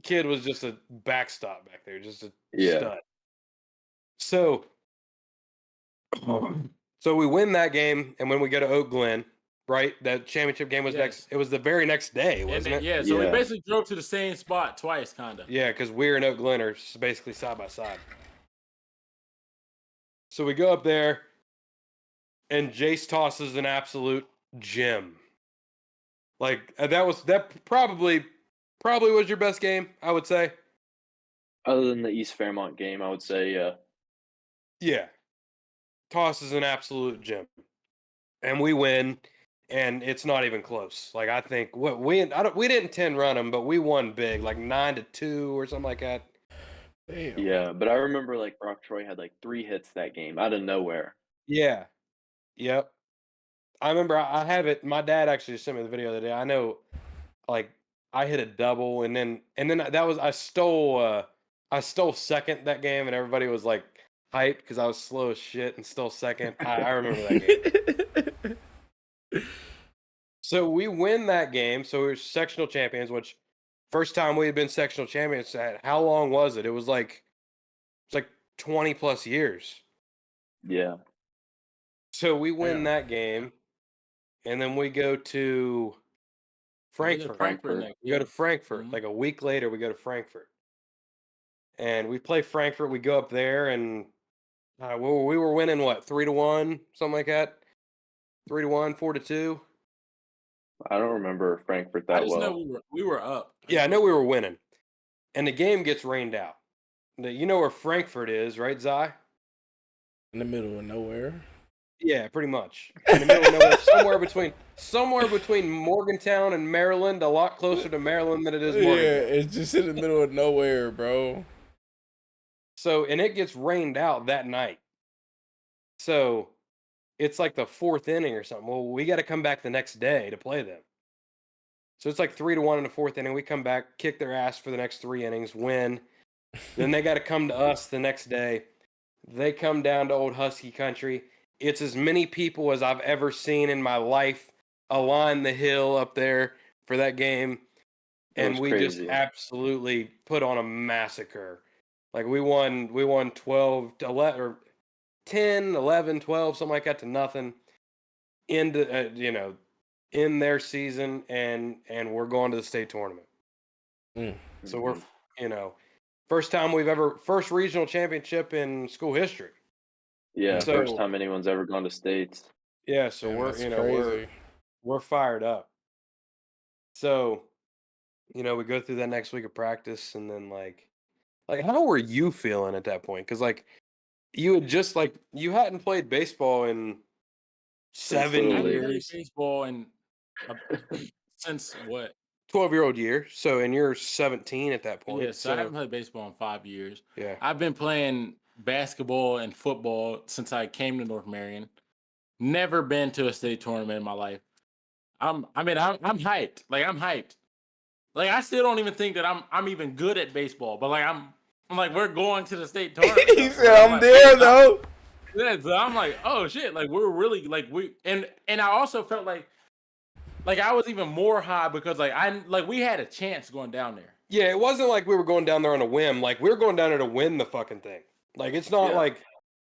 kid was just a backstop back there, just a Yeah. stud. So we win that game, and when we go to Oak Glen, right? That championship game was Yes. it was the very next day, And wasn't then, it? yeah, so we Yeah. basically drove to the same spot twice, kind of. Yeah, because Weir and Oak Glen are basically side by side. So we go up there, and Jace tosses an absolute gem. Like that probably was your best game, I would say. Other than the East Fairmont game, I would say, yeah. Yeah, tosses an absolute gem, and we win, and it's not even close. Like I think we didn't 10 run them, but we won big, like 9-2 or something like that. Damn. Yeah, but I remember like Brock Troy had like 3 hits that game out of nowhere. Yeah, yep. I remember I have it. My dad actually sent me the video the other day. I know, like, I hit a double, and then that was I stole second that game, and everybody was like hyped because I was slow as shit and stole second. I remember that game. So we win that game. So we were sectional champions, which first time we had been sectional champions. How long was it? It was like 20 plus years. Yeah. So we win Damn. that game, and then we go to Frankfurt. Frankfurt. We go to Frankfurt. Mhm. Like a week later, we go to Frankfurt, and we play Frankfurt. We go up there, and we were winning what 3-1, something like that. 3-1, 4-2. I don't remember Frankfurt I that just know well. we were up. Yeah, I know we were winning, and the game gets rained out. You know where Frankfurt is, right, Zai? In the middle of nowhere. Yeah, pretty much. In the middle of nowhere, somewhere between Morgantown and Maryland, a lot closer to Maryland than it is Yeah, Morgantown. it's just in the middle of nowhere, bro. So, and it gets rained out that night. So, it's like the fourth inning or something. Well, we got to come back the next day to play them. So it's like 3-1 in the fourth inning. We come back, kick their ass for the next 3 innings, win. Then they got to come to us the next day. They come down to old Husky country. It's as many people as I've ever seen in my life align the hill up there for that game. It And was we just crazy. absolutely put on a massacre. Like we won 12 to 11 or 10, 11, 12, something like that to nothing into in their season, and we're going to the state tournament. So we're first regional championship in school history. Yeah, So- first time anyone's ever gone to states. Yeah, so Damn, we're that's crazy. we're fired up. So, we go through that next week of practice, and then like how were you feeling at that point? Because like you had just you hadn't played baseball in Since 7 Little I League. haven't played years, baseball in since what? 12-year-old year. So, and you're 17 at that point. Yeah, so I haven't played baseball in 5 years. Yeah. I've been playing basketball and football since I came to North Marion. Never been to a state tournament in my life. I'm hyped. Like I'm hyped. Like I still don't even think that I'm even good at baseball. But like I'm like we're going to the state tournament. He though. said, Like, I'm there, though. Yeah, so I'm like, oh shit, like we're really like and I also felt like I was even more high because we had a chance going down there. Yeah, it wasn't like we were going down there on a whim. Like we were going down there to win the fucking thing. Like it's not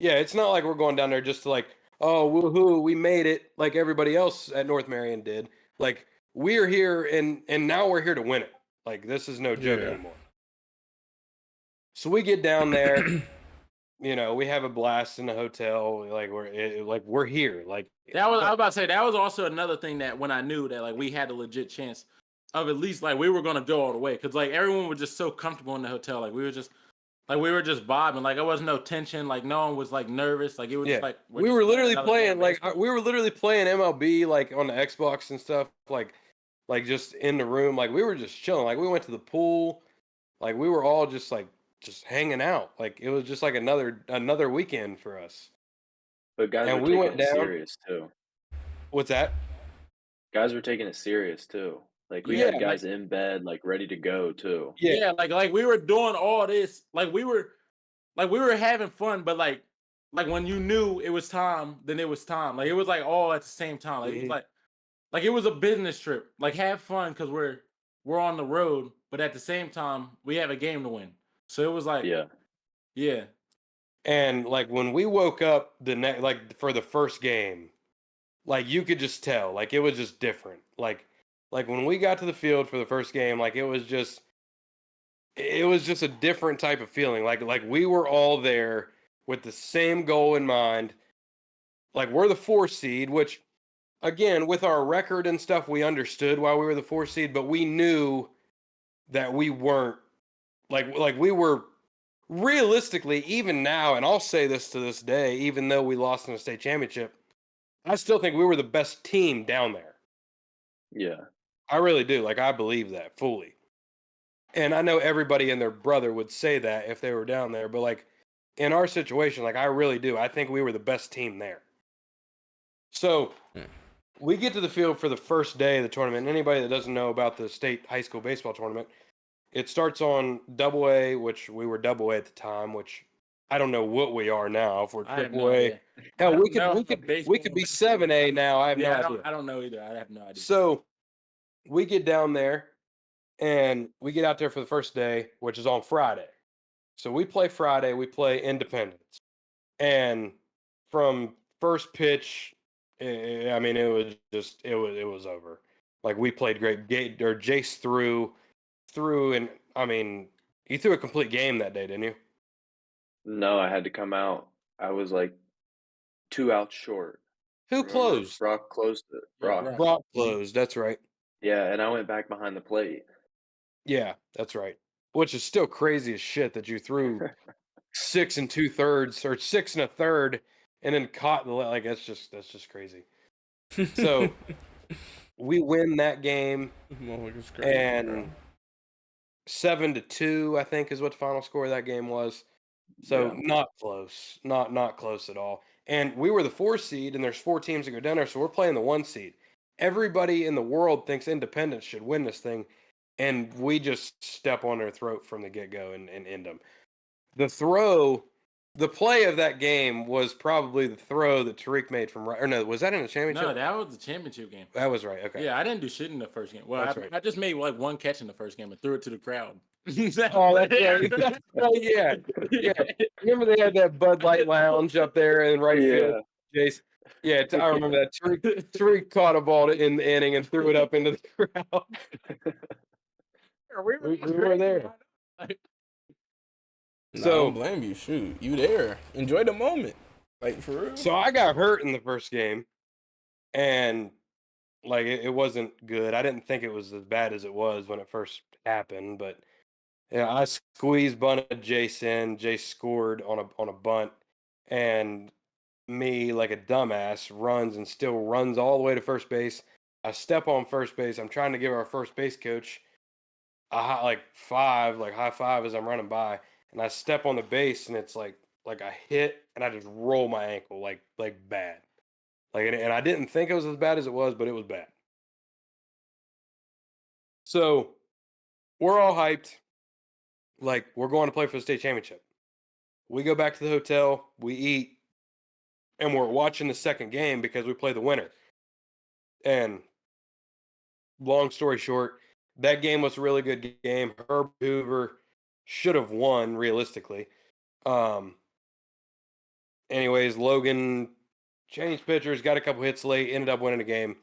it's not like we're going down there just to oh woohoo, we made it like everybody else at North Marion did. Like we're here and now we're here to win it. Like this is no joke Yeah. anymore. So we get down there, we have a blast in the hotel. Like we're here. Like I was about to say that was also another thing that when I knew that like we had a legit chance of at least like we were gonna go all the way because like everyone was just so comfortable in the hotel. Like we were just vibing. Like there was no tension. Like no one was like nervous. Like it was just like we were literally playing MLB like on the Xbox and stuff. Like just in the room. Like we were just chilling. Like we went to the pool. Like we were all just hanging out. Like it was just like another weekend for us. But guys And were we taking went it down. serious too. What's that? Guys were taking it serious too. Like we Yeah, had guys in bed, like ready to go too. Yeah, like we were doing all this. Like we were having fun, but like when you knew it was time, then it was time. Like it was like all at the same time. Like it was like it was a business trip. Like have fun because we're on the road, but at the same time we have a game to win. So it was like yeah. And like when we woke up for the first game, like you could just tell, like it was just different. Like when we got to the field for the first game, like it was just a different type of feeling. Like we were all there with the same goal in mind. Like we're the 4 seed, which again, with our record and stuff, we understood why we were the 4 seed, but we knew that we weren't like we were realistically, even now, and I'll say this to this day, even though we lost in the state championship, I still think we were the best team down there. Yeah. I really do. Like I believe that fully. And I know everybody and their brother would say that if they were down there, but like in our situation, like I really do. I think we were the best team there. So we get to the field for the first day of the tournament. Anybody that doesn't know about the state high school baseball tournament, it starts on Double A, which we were Double A at the time, which I don't know what we are now. If we're I have Triple no A, idea. I hell, don't we could know we if could baseball we could be is- 7A now. I have no Yeah, idea. I don't know either. I have no idea. So we get down there and we get out there for the first day, which is on Friday. So we play Friday, we play Independence. And from first pitch, I mean, it was just it was over. Like we played great. Jace threw, and I mean, you threw a complete game that day, didn't you? No, I had to come out. I was like 2 outs short. Who Remember? closed? Brock closed it. Yeah, Brock. Brock. Brock closed. That's right. Yeah, and I went back behind the plate. Yeah, that's right. Which is still crazy as shit that you threw 6 2/3 or 6 1/3 and then caught the like that's just crazy. So we win that game Motherfucker's crazy, and bro. 7-2, I think, is what the final score of that game was. So Yeah. not close, not close at all. And we were the 4 seed, and there's 4 teams that go down there, so we're playing the 1 seed. Everybody in the world thinks Independence should win this thing, and we just step on their throat from the get go and end them. The play of that game was probably the throw that Tariq made from right. Or no, was that in the championship? No, that was the championship game. That was right. Okay. Yeah, I didn't do shit in the first game. Well, That's right. I just made like one catch in the first game and threw it to the crowd. Oh, that's right. That's right. Yeah. Yeah. Remember they had that Bud Light Lounge up there in right field, Jace? Yeah, I remember that. Tariq caught a ball in the inning and threw it up into the crowd. We were there. Nah, So- I don't blame you. Shoot, you there. Enjoy the moment. Like, for real. So I got hurt in the first game, and like it wasn't good. I didn't think it was as bad as it was when it first happened, but yeah, I squeezed bunted Jace in. Jace scored on a bunt, and me like a dumbass runs and still runs all the way to first base. I step on first base. I'm trying to give our first base coach a high five as I'm running by, and I step on the base, and it's like I hit, and I just roll my ankle like bad. Like, and I didn't think it was as bad as it was, but it was bad. So we're all hyped. Like, we're going to play for the state championship. We go back to the hotel, we eat, and we're watching the second game because we play the winner. And long story short, that game was a really good game. Herb Hoover should have won realistically. Anyways, Logan changed pitchers, got a couple hits late, ended up winning the game.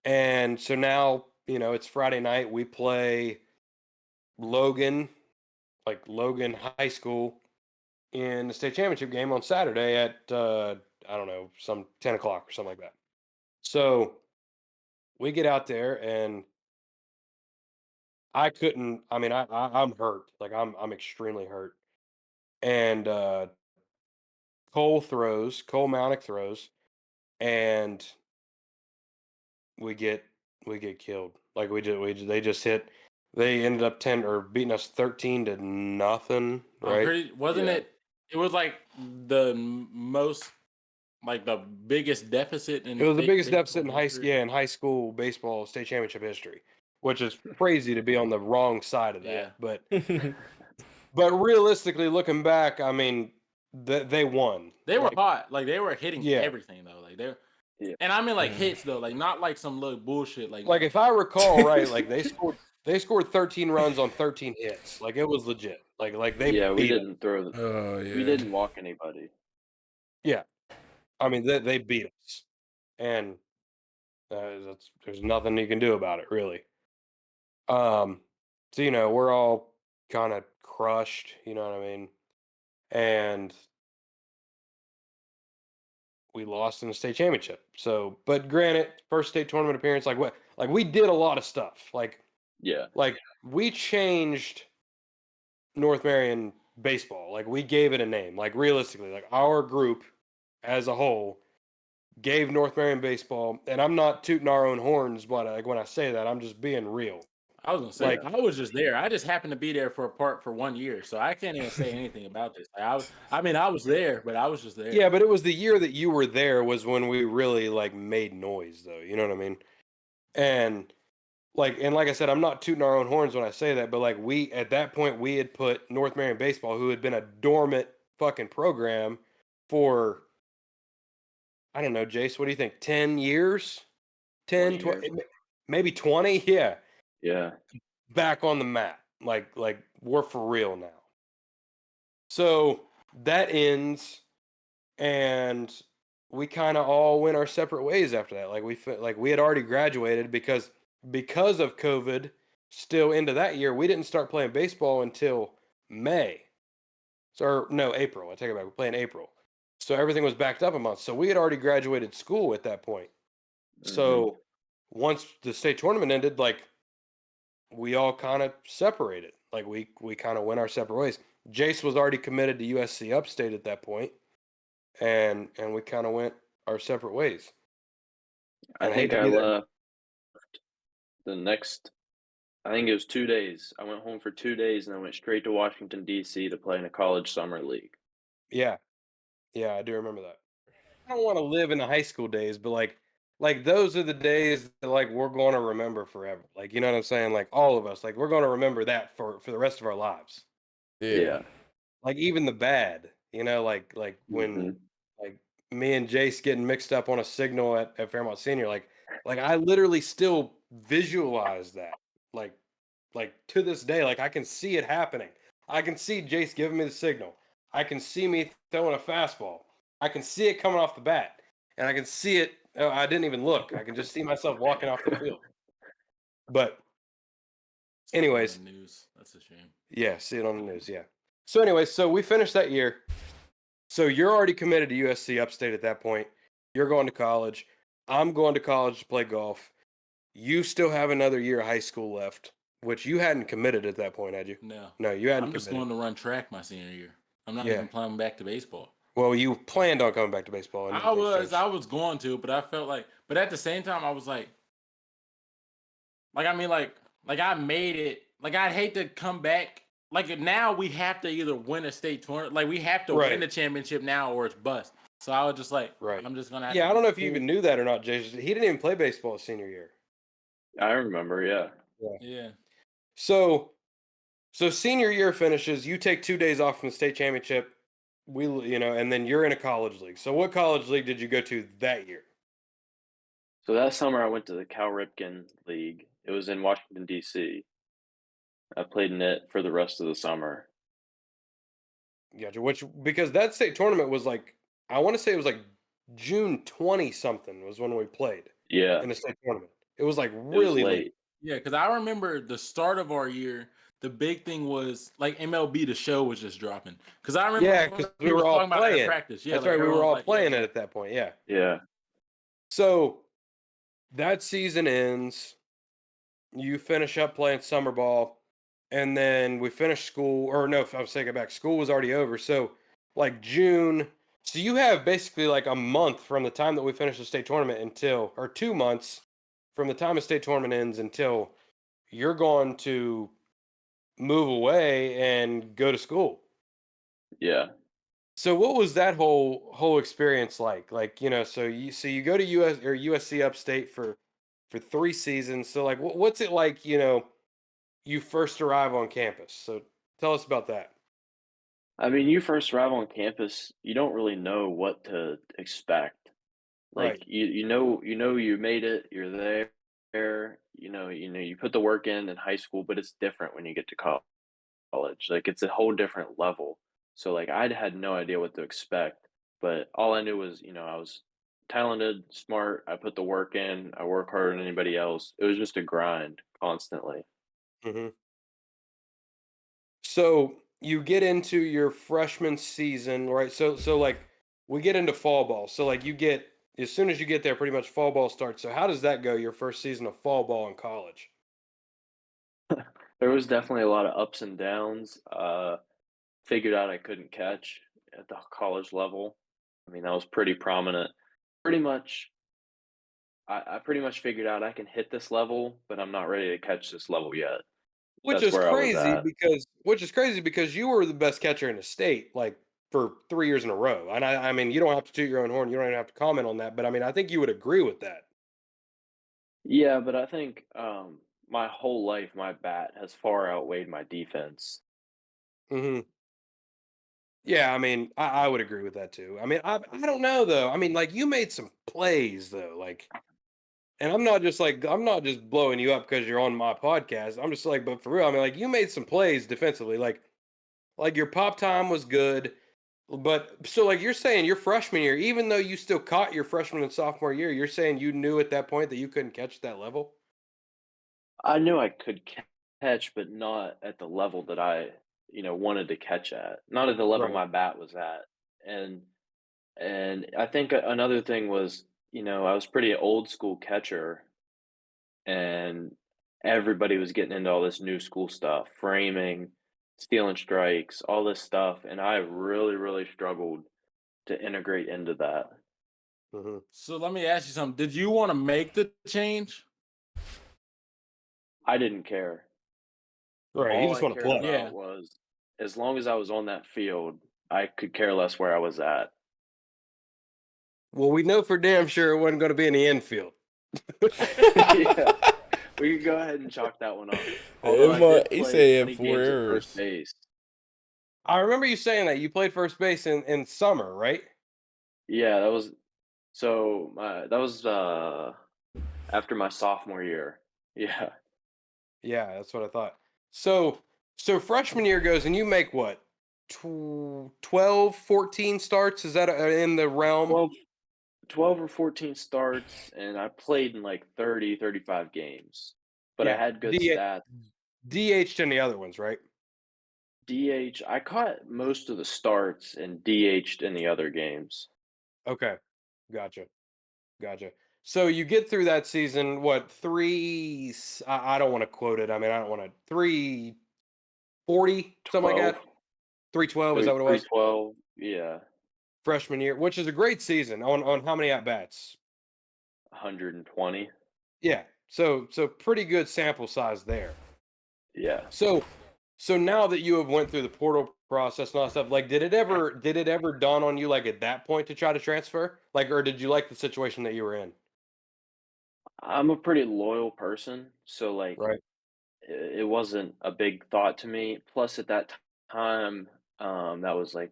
And so now, it's Friday night. We play Logan High School in the state championship game on Saturday at, I don't know, some 10 o'clock or something like that. So we get out there and I couldn't, I mean, I'm hurt. Like I'm extremely hurt. And Cole Malnick throws, and we get killed. Like they just hit. They ended up beating us 13-0, right? Wasn't Yeah. it? It was like the most, like the biggest deficit in. It was the state biggest deficit in baseball history. in high school baseball state championship history, which is crazy to be on the wrong side of that. Yeah. But realistically, looking back, I mean, they won. They were Like, hot. Like they were hitting Yeah. everything though. Like they're. Yeah. And I mean like hits though, like not like some little bullshit. Like if I recall right, like they scored 13 runs on 13 hits. Like it was legit. Like they Yeah, we beat us. didn't throw the Oh, yeah. we didn't walk anybody. Yeah, I mean they beat us, and there's nothing you can do about it really. So we're all kind of crushed. You know what I mean? And we lost in the state championship. So, but granted, first state tournament appearance, like we did a lot of stuff. Like Yeah. we changed North Marion baseball. Like we gave it a name. Like realistically, like our group as a whole gave North Marion baseball, and I'm not tooting our own horns, but like when I say that, I'm just being real. I was gonna say I was just there. I just happened to be there for 1 year, so I can't even say anything about this. I mean, I was there, but I was just there. Yeah, but it was the year that you were there was when we really like made noise, though. You know what I mean? And like I said, I'm not tooting our own horns when I say that, but like we at that point we had put North Marion baseball, who had been a dormant fucking program for I don't know, Jace, what do you think? 10 years? 10, 20 20, maybe 20? Yeah. Yeah. Back on the map. Like we're for real now. So that ends and we kind of all went our separate ways after that. Like we had already graduated because of COVID still into that year. We didn't start playing baseball until May. So no, April. I take it back. We play in April. So everything was backed up a month. So we had already graduated school at that point. So once the state tournament ended, like we all kind of separated. Like we kind of went our separate ways. Jace was already committed to USC Upstate at that point, and we kind of went our separate ways. I And think hate to I be that- left the next. I think it was 2 days. I went home for 2 days and I went straight to Washington D.C. to play in a college summer league. Yeah, I do remember that. I don't want to live in the high school days, but like those are the days that like we're going to remember forever. Like you know what I'm saying? Like all of us, like we're going to remember that for the rest of our lives. Yeah. Like even the bad, you know, like when like me and Jace getting mixed up on a signal at Fairmont Senior, like I literally still visualize that. Like to this day, like I can see it happening. I can see Jace giving me the signal. I can see me throwing a fastball. I can see it coming off the bat. And I can see it. Oh, I didn't even look. I can just see myself walking off the field. But anyways, On the news. That's a shame. yeah, see it on the news. Yeah. So anyways, so we finished that year. So you're already committed to USC Upstate at that point. You're going to college. I'm going to college to play golf. You still have another year of high school left, which you hadn't committed at that point, had you? No. No, you hadn't I'm just committed. going to run track my senior year. I'm not Yeah. even planning back to baseball. Well, you planned on coming back to baseball. And I was going to, but I felt like, but at the same time, I was like I mean, like I made it. Like I'd hate to come back. Like now we have to either win a state tournament, like we have to win the championship now, or it's bust. So I was just like, I'm just gonna. Yeah, I don't know if you even knew that or not, Jason. He didn't even play baseball his senior year. I remember, yeah. Yeah. So senior year finishes. You take 2 days off from the state championship. And then you're in a college league. So what college league did you go to that year? So that summer I went to the Cal Ripken League. It was in Washington, D.C. I played in it for the rest of the summer. Gotcha. Because that state tournament was like, I want to say it was like June 20 something was when we played. Yeah. In the state tournament. It was like really late. Yeah, because I remember the start of our year. The big thing was like MLB The Show was just dropping. Because I remember, yeah, because we were all playing practice. Yeah, that's right. We were all playing it at that point. Yeah. Yeah. So that season ends. You finish up playing summer ball, and then we finish school. Or no, I'm taking it back. School was already over. So like June. So you have basically like a month from the time that we finish the state tournament or 2 months from the time the state tournament ends until you're going to move away and go to school. Yeah. So what was that whole experience like? Like, so you go to USC Upstate for 3 seasons. So like what's it like, you first arrive on campus. So tell us about that. I mean, you first arrive on campus, you don't really know what to expect. Like Right. you know you made it, you're there, you put the work in high school, but it's different when you get to college. Like it's a whole different level. So like I had no idea what to expect, but all I knew was, I was talented, smart, I put the work in, I work harder than anybody else. It was just a grind constantly. Mm-hmm. So you get into your freshman season, right? So like we get into fall ball. So like as soon as you get there, pretty much fall ball starts. So how does that go? Your first season of fall ball in college? There was definitely a lot of ups and downs. Figured out I couldn't catch at the college level. I mean, that was pretty prominent. Pretty much I pretty much figured out I can hit this level, but I'm not ready to catch this level yet. Which That's is where I was crazy at. because you were the best catcher in the state, like, for 3 years in a row, and I mean, you don't have to toot your own horn, you don't even have to comment on that, but, I mean, I think you would agree with that. Yeah, but I think my whole life my bat has far outweighed my defense. Mhm. Yeah, I mean, I would agree with that too. I mean, I don't know, though, I mean, like, you made some plays, though, like and I'm not just blowing you up because 'cause you're on my podcast, I'm just like but for real, I mean, like, you made some plays defensively, like, your pop time was good. But so, like, you're saying your freshman year, even though you still caught your freshman and sophomore year, you're saying you knew at that point that you couldn't catch that level? I knew I could catch, but not at the level that I wanted to catch at. Not at the level Right. my bat was at. And I think another thing was I was pretty old school catcher and everybody was getting into all this new school stuff, framing, stealing strikes, all this stuff, and I really, really struggled to integrate into that. Mhm. So let me ask you something. Did you want to make the change? I didn't care. Right, you All just I wanna cared play. Yeah. about was as long as I was on that field, I could care less where I was at. Well, we know for damn sure it wasn't gonna be in the infield. Yeah, we could go ahead and chalk that one off. Although I did He play said 20 4 games at first errors. base. I remember you saying that you played first base in summer, right? Yeah, that was after my sophomore year. Yeah. Yeah, that's what I thought. So freshman year goes and you make what? 12, 14 starts? Is that in the realm? 12 12 or 14 starts, and I played in like 30, 35 games, but I Yeah, had good D stats. DH'd in the other ones, right? DH, I caught most of the starts and DH'd in the other games. Okay. Gotcha. Gotcha. So you get through that season, what, I don't want to quote it. I mean, I don't want to 340, something like 12, that. 312, is that what it was? 312, yeah, Freshman year, which is a great season on how many at bats? 120. Yeah. So pretty good sample size there. Yeah. So now that you have went through the portal process and all that stuff, like did it ever dawn on you like at that point to try to transfer? Like or did you like the situation that you were in? I'm a pretty loyal person, so like Right. it wasn't a big thought to me. Plus, at that time, that was like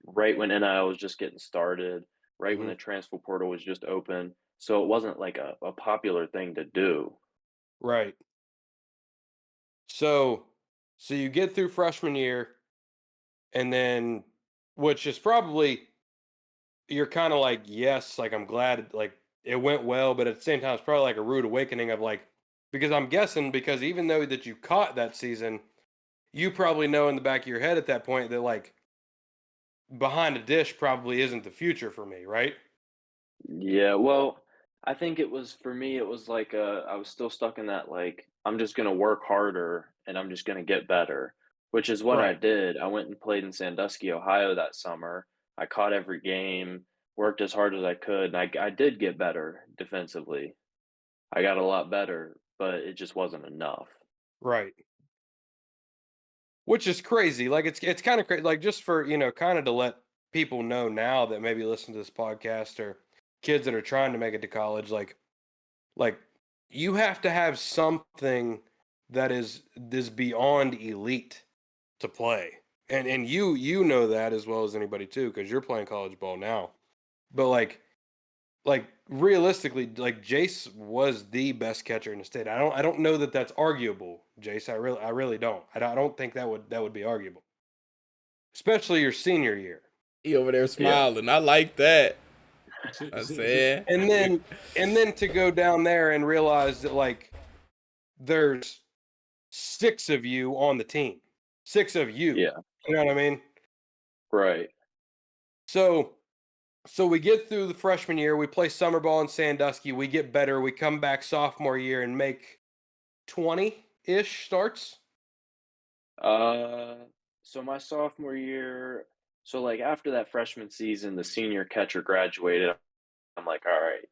right when NIL was just getting started, right when Hmm. the transfer portal was just open. So it wasn't like a popular thing to do. Right. So you get through freshman year and then which is probably you're kind of like yes, like I'm glad like it went well, but at the same time it's probably like a rude awakening of like because I'm guessing because even though that you caught that season, you probably know in the back of your head at that point that like behind a dish probably isn't the future for me, right? Yeah, well, I think it was for me, it was like I was still stuck in that like I'm just gonna work harder and I'm just gonna get better, which is what I Right. did. I went and played in Sandusky, Ohio that summer. I caught every game, worked as hard as I could, and I did get better defensively. I got a lot better, but it just wasn't enough. Right. Which is crazy. Like it's kind of crazy. Like just for kind of to let people know now that maybe listen to this podcast or kids that are trying to make it to college, like you have to have something that is this beyond elite to play, and you know that as well as anybody too because you're playing college ball now. But like realistically, like Jace was the best catcher in the state. I don't know that that's arguable, Jace. I really don't. I don't think that would be arguable, especially your senior year. He over there Yeah. smiling. I like that. See, I see, see. said, And then to go down there and realize that like there's six of you on the team, six of you. Yeah. You know what I mean? Right. So we get through the freshman year, we play summer ball in Sandusky, we get better, we come back sophomore year and make 20-ish starts. Uh, so my sophomore year, so like after that freshman season, the senior catcher graduated. I'm like, all right,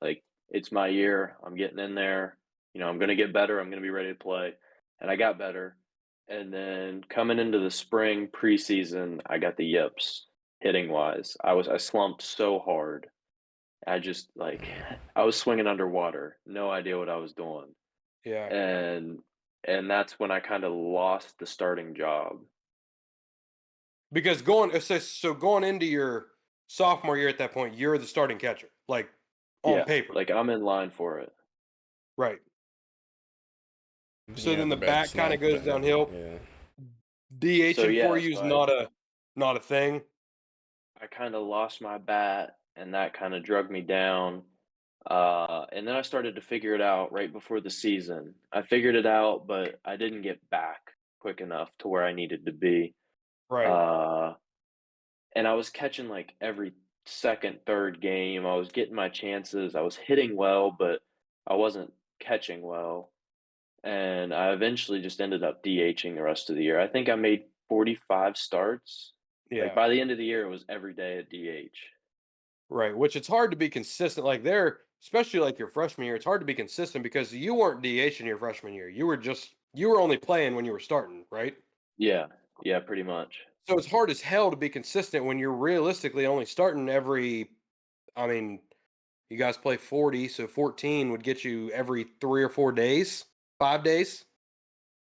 like it's my year. I'm getting in there. I'm going to get better. I'm going to be ready to play. And I got better. And then coming into the spring preseason, I got the yips hitting wise. I slumped so hard. I just I was swinging underwater. No idea what I was doing. Yeah. And that's when I kind of lost the starting job. Because so going into your sophomore year at that point, you're the starting catcher, like on Yeah, paper. like I'm in line for it. Right. So Yeah, then the bad bat kind of slump, goes downhill. Yeah. So DHing for yeah, you is so not a thing. I kind of lost my bat, and that kind of drug me down. And then I started to figure it out right before the season. I figured it out, but I didn't get back quick enough to where I needed to be. Right. Uh, and I was catching like every second, third game. I was getting my chances. I was hitting well, but I wasn't catching well. And I eventually just ended up DHing the rest of the year. I think I made 45 starts. Like Yeah. by the end of the year, it was every day at DH. Right. Which it's hard to be consistent. Like there, especially like your freshman year, it's hard to be consistent because you weren't DHing your freshman year. You were only playing when you were starting, right? Yeah, yeah, pretty much. So it's hard as hell to be consistent when you're realistically only starting every. I mean, you guys play 40, so 14 would get you every 3 or 4 days, 5 days.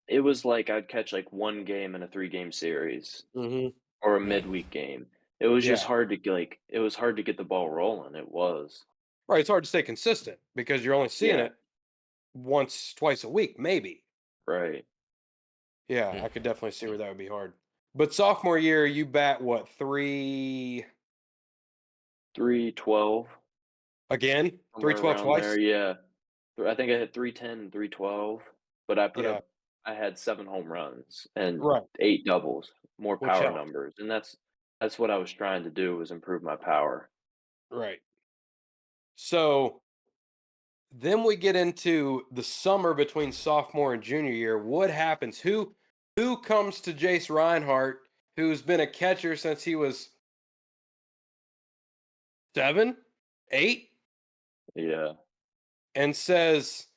It was like I'd catch like one game in a 3-game series Mm-hmm. or a midweek game. It was just Yeah. hard to it was hard to get the ball rolling. It was. Right. It's hard to stay consistent because you're only seeing Yeah, it once, twice a week, maybe. right. Yeah, I could definitely see where that would be hard. But sophomore year, you bat what, 3 312, again? somewhere 312 around there. twice? Yeah. I think I hit 310 and 312, but Yeah, I had 7 home runs and right, 8 doubles, more which power helped. numbers. And that's what I was trying to do was improve my power. Right. So then we get into the summer between sophomore and junior year. What happens? Who comes to Jace Rinehart, who's been a catcher since he was 7, 8, Yeah. and says,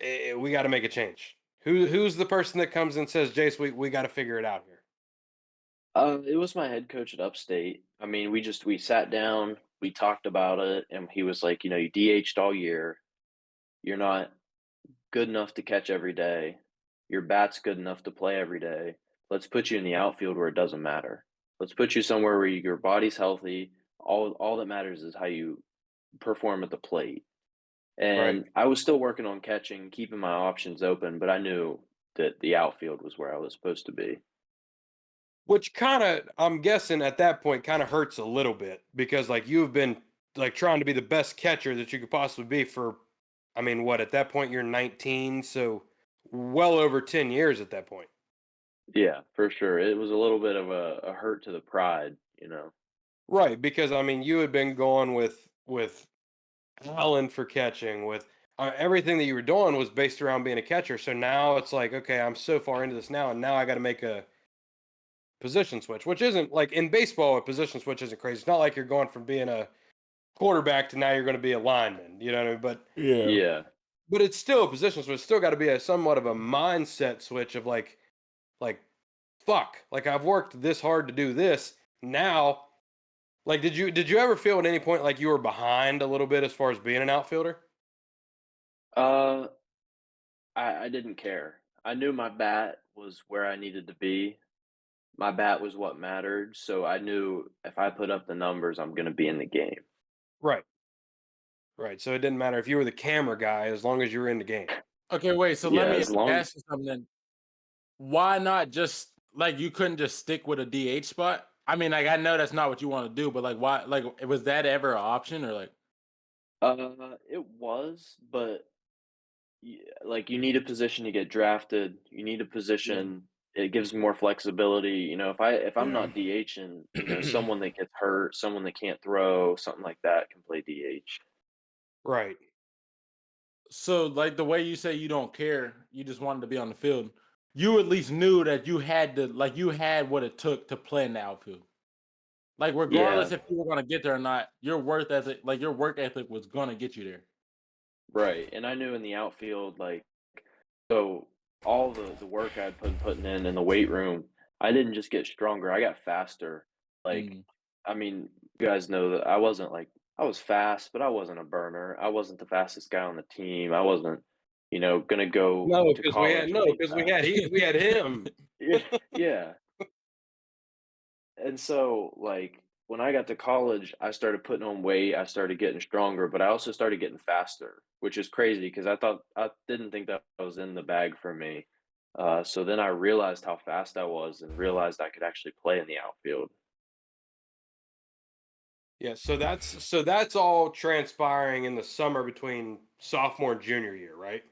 we got to make a change? Who's the person that comes and says, Jace, we got to figure it out here? It was my head coach at Upstate. I mean, we sat down, we talked about it, and he was like, you DH'd all year. You're not good enough to catch every day. Your bat's good enough to play every day. Let's put you in the outfield where it doesn't matter. Let's put you somewhere where your body's healthy. All that matters is how you perform at the plate. Right. And I was still working on catching, keeping my options open, but I knew that the outfield was where I was supposed to be. Which kind of, I'm guessing at that point, kind of hurts a little bit because like you've been like trying to be the best catcher that you could possibly be for, I mean, what, at that point you're 19, so well over 10 years at that point. Yeah, for sure. It was a little bit of a hurt to the pride. Right, because I mean, you had been going with Allen for catching, with everything that you were doing was based around being a catcher. So now it's like, okay, I'm so far into this now, and now I got to make a position switch, which isn't like in baseball, a position switch isn't crazy. It's not like you're going from being a quarterback to now you're going to be a lineman, you know what I mean? Yeah. Yeah. But it's still a position switch. It's still got to be a somewhat of a mindset switch of like, fuck, like I've worked this hard to do this. Now, like, did you ever feel at any point like you were behind a little bit as far as being an outfielder? Uh, I didn't care. I knew my bat was where I needed to be. My bat was what mattered, so I knew if I put up the numbers, I'm gonna be in the game. Right, right. So it didn't matter if you were the camera guy as long as you were in the game. Okay, wait. So let Yeah, me as long ask you something. Why not just like you couldn't just stick with a DH spot? I mean, like I know that's not what you want to do, but like why? Like was that ever an option or like? it was, but like you need a position to get drafted. You need a Yeah. position. It gives more flexibility. If I'm Yeah. not DHing, someone that gets hurt, someone that can't throw, something like that can play DH. Right. So like the way you say you don't care, you just wanted to be on the field. You at least knew that you had to like you had what it took to play in the outfield. Like Yeah, regardless if you were gonna get there or not, your work ethic was gonna get you there. Right, and I knew in the outfield, like, so all the work I'd been putting in the weight room, I didn't just get stronger, I got faster. Like, Mm. I mean, you guys know that I wasn't like I was fast, but I wasn't a burner. I wasn't the fastest guy on the team. I wasn't, gonna go No, to because we had college no, really because we fast. had we had him. Yeah, yeah. And so, like, when I got to college, I started putting on weight, I started getting stronger, but I also started getting faster, which is crazy because I didn't think that was in the bag for me. So then I realized how fast I was and realized I could actually play in the outfield. Yeah, so that's all transpiring in the summer between sophomore and junior year, right?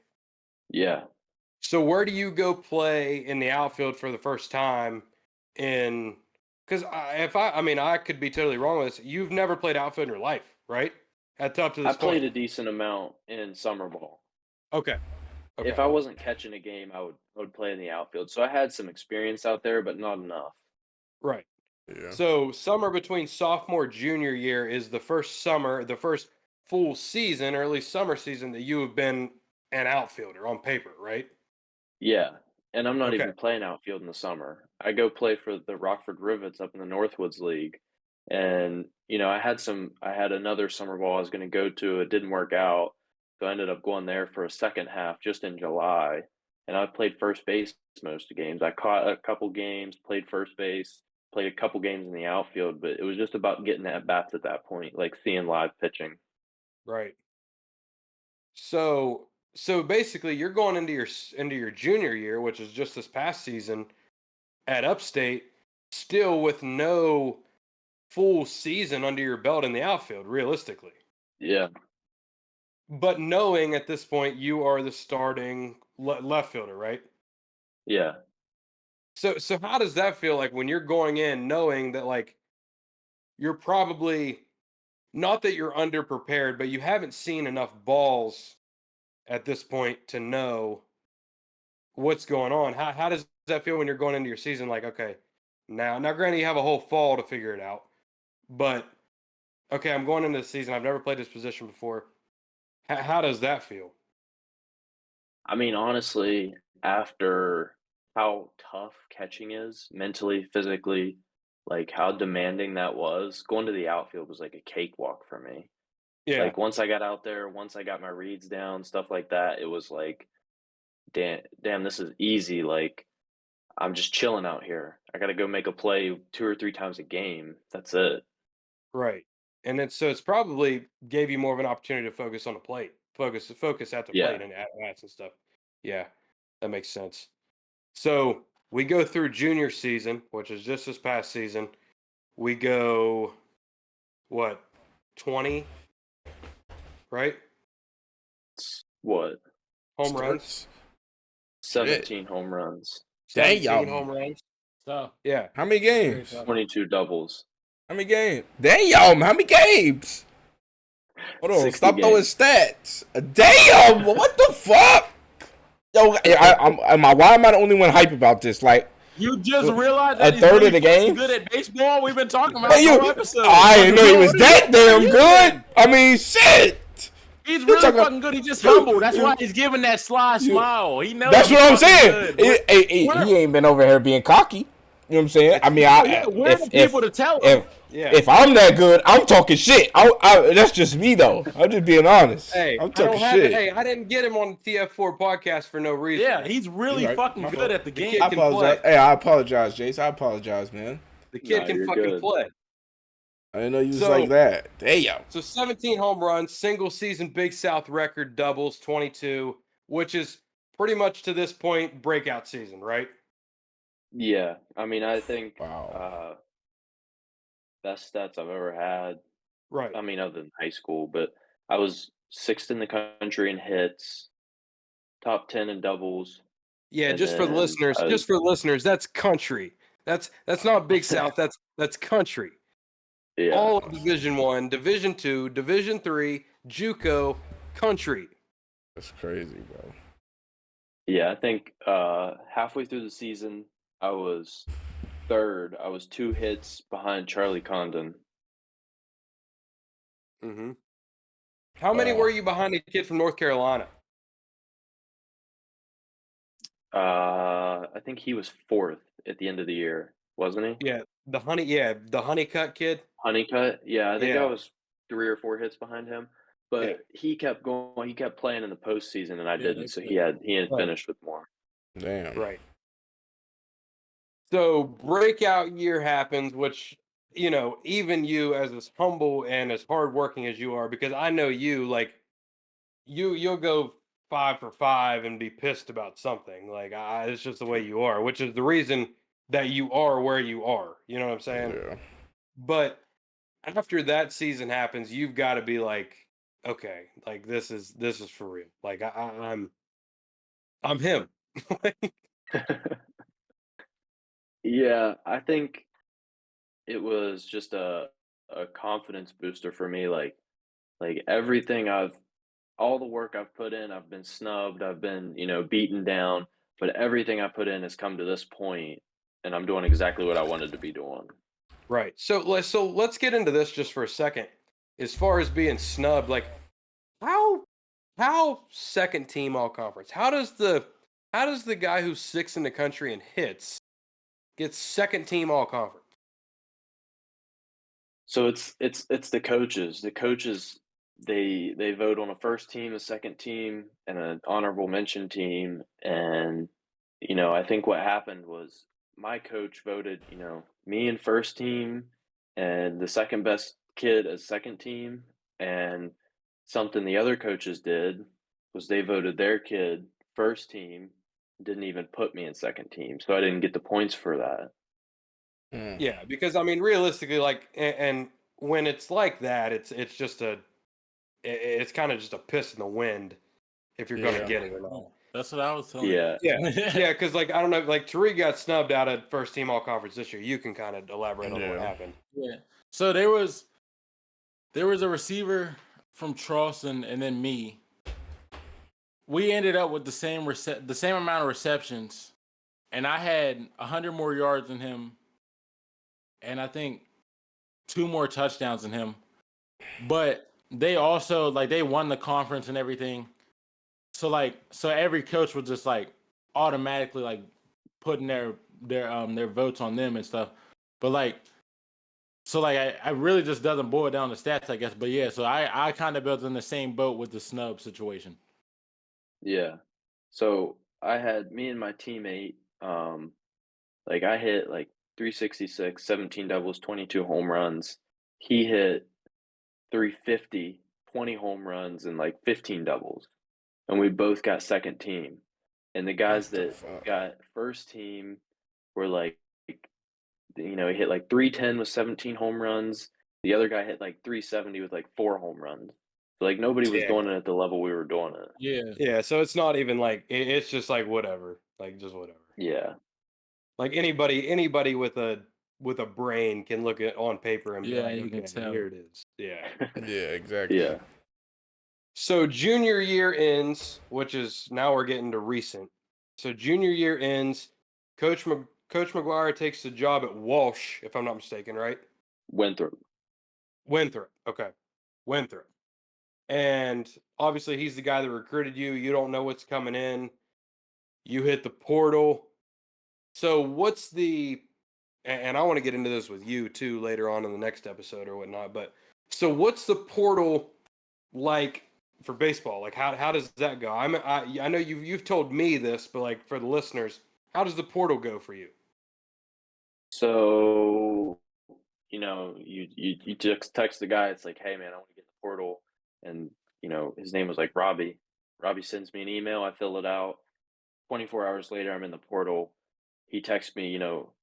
Yeah. So where do you go play in the outfield for the first time in because I mean I could be totally wrong with this. You've never played outfield in your life, right? Up to I this point. played a decent amount in summer ball. Okay. If Okay. I wasn't catching a game, I would play in the outfield. So I had some experience out there, but not enough. Right. Yeah. So summer between sophomore junior year is the first summer, the first full season, or at least summer season that you have been an outfielder on paper, right? Yeah, and I'm not Okay. even playing outfield in the summer. I go play for the Rockford Rivets up in the Northwoods League, and I had another summer ball I was going to go to. It didn't work out, so I ended up going there for a second half just in July, and I played first base most of the games. I caught a couple games, played first base, played a couple games in the outfield, but it was just about getting at bats at that point, like seeing live pitching. Right. So basically you're going into into your junior year, which is just this past season at Upstate, still with no full season under your belt in the outfield, realistically. Yeah, But knowing at this point you are the starting left fielder, right? yeah. So how does that feel like when you're going in knowing that like you're probably not that you're underprepared, but you haven't seen enough balls at this point to know what's going on. How does that feel when you're going into your season like, okay, now granted you have a whole fall to figure it out, but okay, I'm going into the season. I've never played this position before. How does that feel? I mean, honestly, after how tough catching is mentally, physically, like how demanding that was, going to the outfield was like a cakewalk for me. Yeah, Like once I got out there, once I got my reads down, stuff like that, it was like, damn, this is easy. Like I'm just chilling out here. I got to go make a play 2 or 3 times a game. That's it. right. And it's probably gave you more of an opportunity to focus on the plate, focus at the Yeah. plate and at bats and stuff. Yeah, that makes sense. So we go through junior season, which is just this past season. We go what 20, right? What? Home runs, Starts. Shit. 17 home runs, 17 Damn. home runs. So Yeah. How many very games? tough. 22 doubles, How many games? Damn. How many games? Hold on. 60 Stop throwing games. stats. Damn. What the fuck? Yo, why am I the only one hype about this? Like, You just realized a that he's third really of the fucking games? good at baseball. We've been talking about Hey, it the you, whole episode. I didn't know he was What are that you- damn what are you good. doing? I mean, shit. He's You really talking- fucking good. He's just you- humble. That's you- why he's giving that sly smile. He knows. That's he's what I'm fucking saying. good. He ain't been over here being cocky. You know what I'm saying? I mean, We're the people to tell him. if I'm that good, I'm talking shit. That's just me though. I'm just being honest. Hey, I'm I don't talking have shit. Hey, I didn't get him on the TF4 podcast for no reason. Yeah, he's really You're right. fucking My good fault. at the The game. kid I can apologize. play. Hey, I apologize, Jace. I apologize, man. The kid No, can you're fucking good. play. I didn't know you was So- like that. Damn. So 17 home runs, single season Big South record, doubles 22, which is pretty much to this point breakout season, right? Yeah, I mean, I think Wow. best stats I've ever had. Right. I mean, other than high school, but I was sixth in the country in hits, top 10 in doubles, Yeah, and just for the then listeners, that's country. That's not Big South, that's country. yeah, All of Division 1, Division 2, Division 3, JUCO, country. That's crazy, bro. yeah. I think halfway through the season, I was third. I was 2 hits behind Charlie Condon. Mhm. How many were you behind the kid from North Carolina? I think he was 4th at the end of the year, wasn't he? Yeah, the Honeycutt kid. Honeycutt? Yeah, I think I Yeah, was 3 or 4 hits behind him, yeah, but he kept going. He kept playing in the postseason, and I Yeah, didn't. So they he had right, finished with more. Damn. right. So breakout year happens, which even you, as humble and as hardworking as you are, because I know you, like you'll go 5 for 5 and be pissed about something. Like it's just the way you are, which is the reason that you are where you are. You know what I'm saying? Yeah. But after that season happens, you've got to be like, okay, like this is for real. Like I'm him. Yeah, I think it was just a confidence booster for me. Like everything all the work I've put in, I've been snubbed, I've been beaten down, but everything I put in has come to this point, and I'm doing exactly what I wanted to be doing. Right. So let's get into this just for a second. As far as being snubbed, like how how second team all conference? How does the guy who's sixth in the country and hits get second team all conference? So it's the coaches. The coaches they vote on a first team, a second team, and an honorable mention team. And I think what happened was my coach voted, me in first team and the second best kid as second team. And something the other coaches did was they voted their kid first team, didn't even put me in second team. So I didn't get the points for that. Mm. Yeah, because I mean realistically, like and when it's like that, it's just it's kind of just a piss in the wind if you're gonna Yeah. get it or not. That's what I was telling Yeah. Yeah. you. Yeah, because like I don't know, like Tariq got snubbed out of first team all conference this year. You can kind of elaborate on what Yeah. happened. Yeah. So there was a receiver from Charleston and then me. We ended up with the same amount of receptions, and I had 100 more yards than him, and I think 2 more touchdowns than him. But they also they won the conference and everything. So every coach was just automatically putting their votes on them and stuff. But I really just doesn't boil down to stats, I guess. But yeah, so I kind of built in the same boat with the snub situation. Yeah. So I had me and my teammate, like I hit like 366, 17 doubles, 22 home runs. He hit 350, 20 home runs, and like 15 doubles. And we both got second team. And the guys What the that fuck? got first team were like, he hit like 310 with 17 home runs. The other guy hit like 370 with like 4 home runs. So like nobody was Yeah. doing it at the level we were doing it. Yeah, Yeah, so it's not even like it's just like whatever, like just whatever. Yeah. Like anybody with a brain can look at on paper and be yeah, like, you can okay, tell. here it is. Yeah. Yeah, exactly. Yeah. So junior year ends, which is now we're getting to recent. So junior year ends. Coach McGuire takes the job at Walsh, if I'm not mistaken, right? Winthrop. Winthrop. Okay. Winthrop. And obviously he's the guy that recruited you. You don't know what's coming in. You hit the portal. So what's and I want to get into this with you too later on in the next episode or whatnot, but so what's the portal like for baseball? Like how does that go? I know you've told me this, but like for the listeners, how does the portal go for you? So, you just text the guy. It's like, hey man, I want to get in the portal, and his name was like Robbie. Robbie sends me an email. I fill it out. 24 hours later, I'm in the portal. He texts me.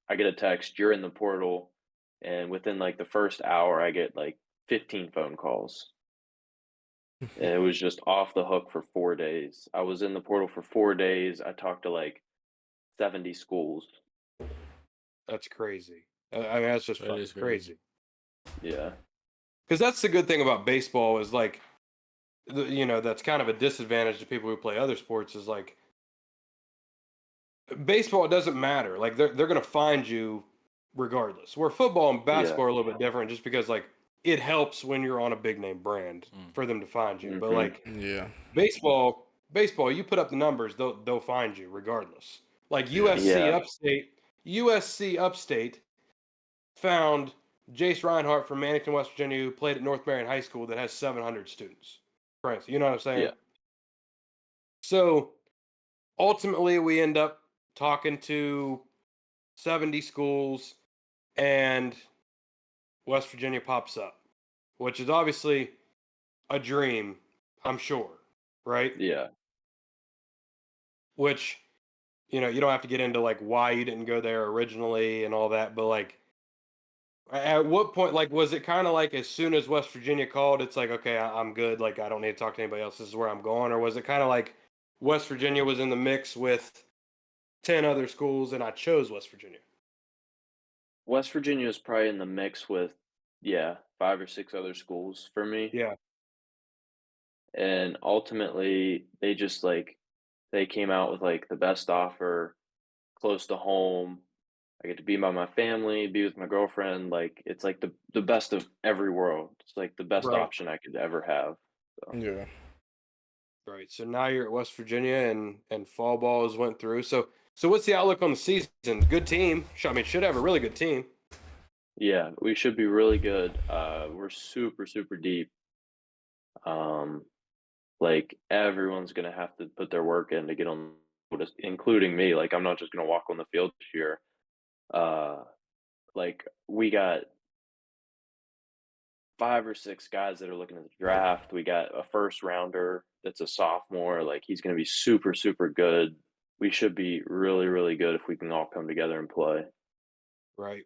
I get a text. You're in the portal, and within like the first hour, I get like 15 phone calls. And it was just off the hook for 4 days. I was in the portal for 4 days. I talked to like 70 schools. That's crazy. I mean, that's just That fucking is crazy. crazy. Yeah. Because that's the good thing about baseball is like, that's kind of a disadvantage to people who play other sports is like baseball. It doesn't matter. Like they're gonna find you regardless. Where football and Yeah. basketball are a little bit different, just because like it helps when you're on a big name brand for them to find you. But Mhm. like Yeah. baseball, you put up the numbers, they'll find you regardless. Like Yeah. USC Upstate found Jace Rinehart from Mannington, West Virginia, who played at North Marion High School that has 700 students. Right, you know what I'm saying? Yeah. So ultimately, we end up talking to 70 schools, and West Virginia pops up, which is obviously a dream, I'm sure, right? Yeah. Which, you know, you don't have to get into like why you didn't go there originally and all that, but like, at what point, like, was it kind of like as soon as West Virginia called, it's like, okay, I'm good, like, I don't need to talk to anybody else, this is where I'm going? Or was it kind of like West Virginia was in the mix with 10 other schools and I chose West Virginia? West Virginia is probably in the mix with, yeah, 5 or 6 other schools for me. Yeah, And ultimately, they just like they came out with like the best offer close to home. I get to be by my family, be with my girlfriend. Like it's like the best of every world. It's like the best right. option I could ever have. So Yeah. Right. So now you're at West Virginia and fall ball has went through. So what's the outlook on the season? Good team. I mean, should have a really good team. yeah, we should be really good. We're super, super deep. Um, like everyone's gonna have to put their work in to get on, including me. Like I'm not just gonna walk on the field this year. Uh, like we got 5 or 6 guys that are looking at the draft. We got a first rounder that's a sophomore. Like he's going to be super, super good. We should be really, really good if we can all come together and play. Right.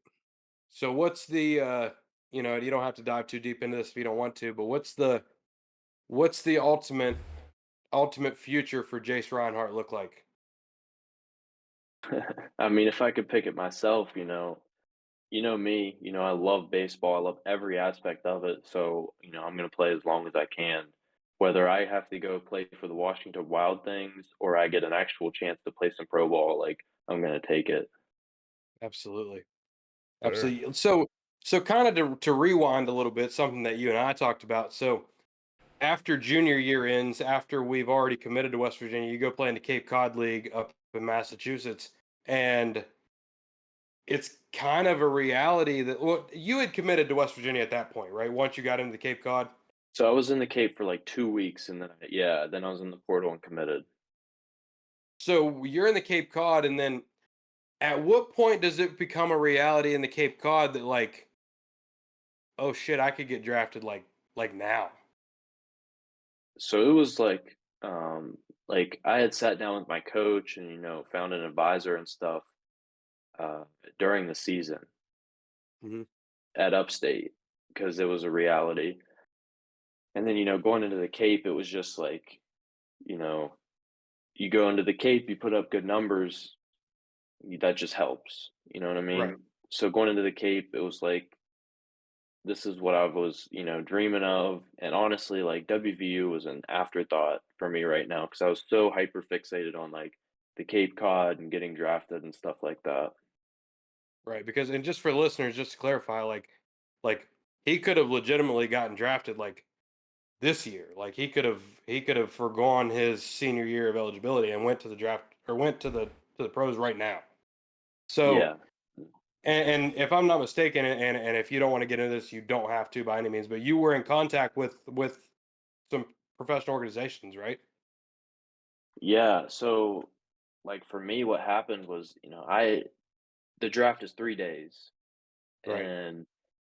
So what's the you know, you don't have to dive too deep into this if you don't want to, but what's the ultimate future for Jace Reinhardt look like? I mean, if I could pick it myself, you know me, I love baseball. I love every aspect of it. So, I'm going to play as long as I can. Whether I have to go play for the Washington Wild Things or I get an actual chance to play some pro ball, like I'm going to take it. Absolutely. Sure. Absolutely. So kind of to rewind a little bit, something that you and I talked about. So after junior year ends, after we've already committed to West Virginia, you go play in the Cape Cod League up in Massachusetts, and it's kind of a reality that well, you had committed to West Virginia at that point, right? Once you got into the Cape Cod. So I was in the Cape for like 2 weeks and then then I was in the portal and committed. So you're in the Cape Cod, and then at what point does it become a reality in the Cape Cod that like, oh shit, I could get drafted like now? So it was like I had sat down with my coach and found an advisor and stuff uh during the season Hmm. at Upstate because it was a reality. And then going into the Cape it was just like, you know, you go into the Cape, you put up good numbers, that just helps. You know what I Right. mean? So going into the Cape, it was like this is what I was, dreaming of. And honestly, like WVU was an afterthought for me right now because I was so hyper fixated on like the Cape Cod and getting drafted and stuff like that. Right. Because and just for listeners, just to clarify, like he could have legitimately gotten drafted like this year. Like he could have forgone his senior year of eligibility and went to the draft or went to the pros right now. So Yeah. and if I'm not mistaken, and if you don't want to get into this, you don't have to by any means, but you were in contact with some professional organizations, right? Yeah. So like for me, what happened was, the draft is 3 days. Right. And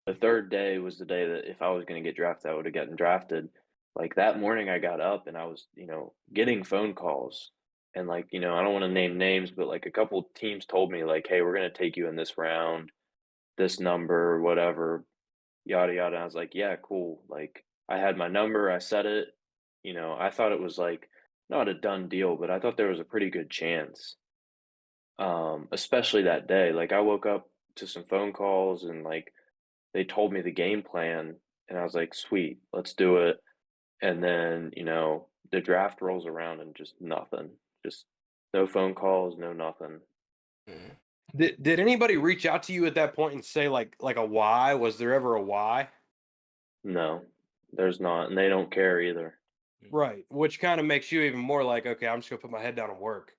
the third day was the day that if I was going to get drafted, I would have gotten drafted. Like that morning, I got up and I was, getting phone calls. And like, I don't want to name names, but like a couple teams told me, like, hey, we're going to take you in this round, this number, whatever, yada, yada. And I was like, yeah, cool. Like, I had my number, I said it. I thought it was like not a done deal, but I thought there was a pretty good chance, especially that day. Like, I woke up to some phone calls and like, they told me the game plan and I was like, "Sweet, let's do it." And then, the draft rolls around and just nothing. Just no phone calls, no nothing. Mm. Did anybody reach out to you at that point and say like a why? Was there ever a why? No, there's not, and they don't care either. Right. Which kind of makes you even more like, okay, I'm just gonna put my head down and work.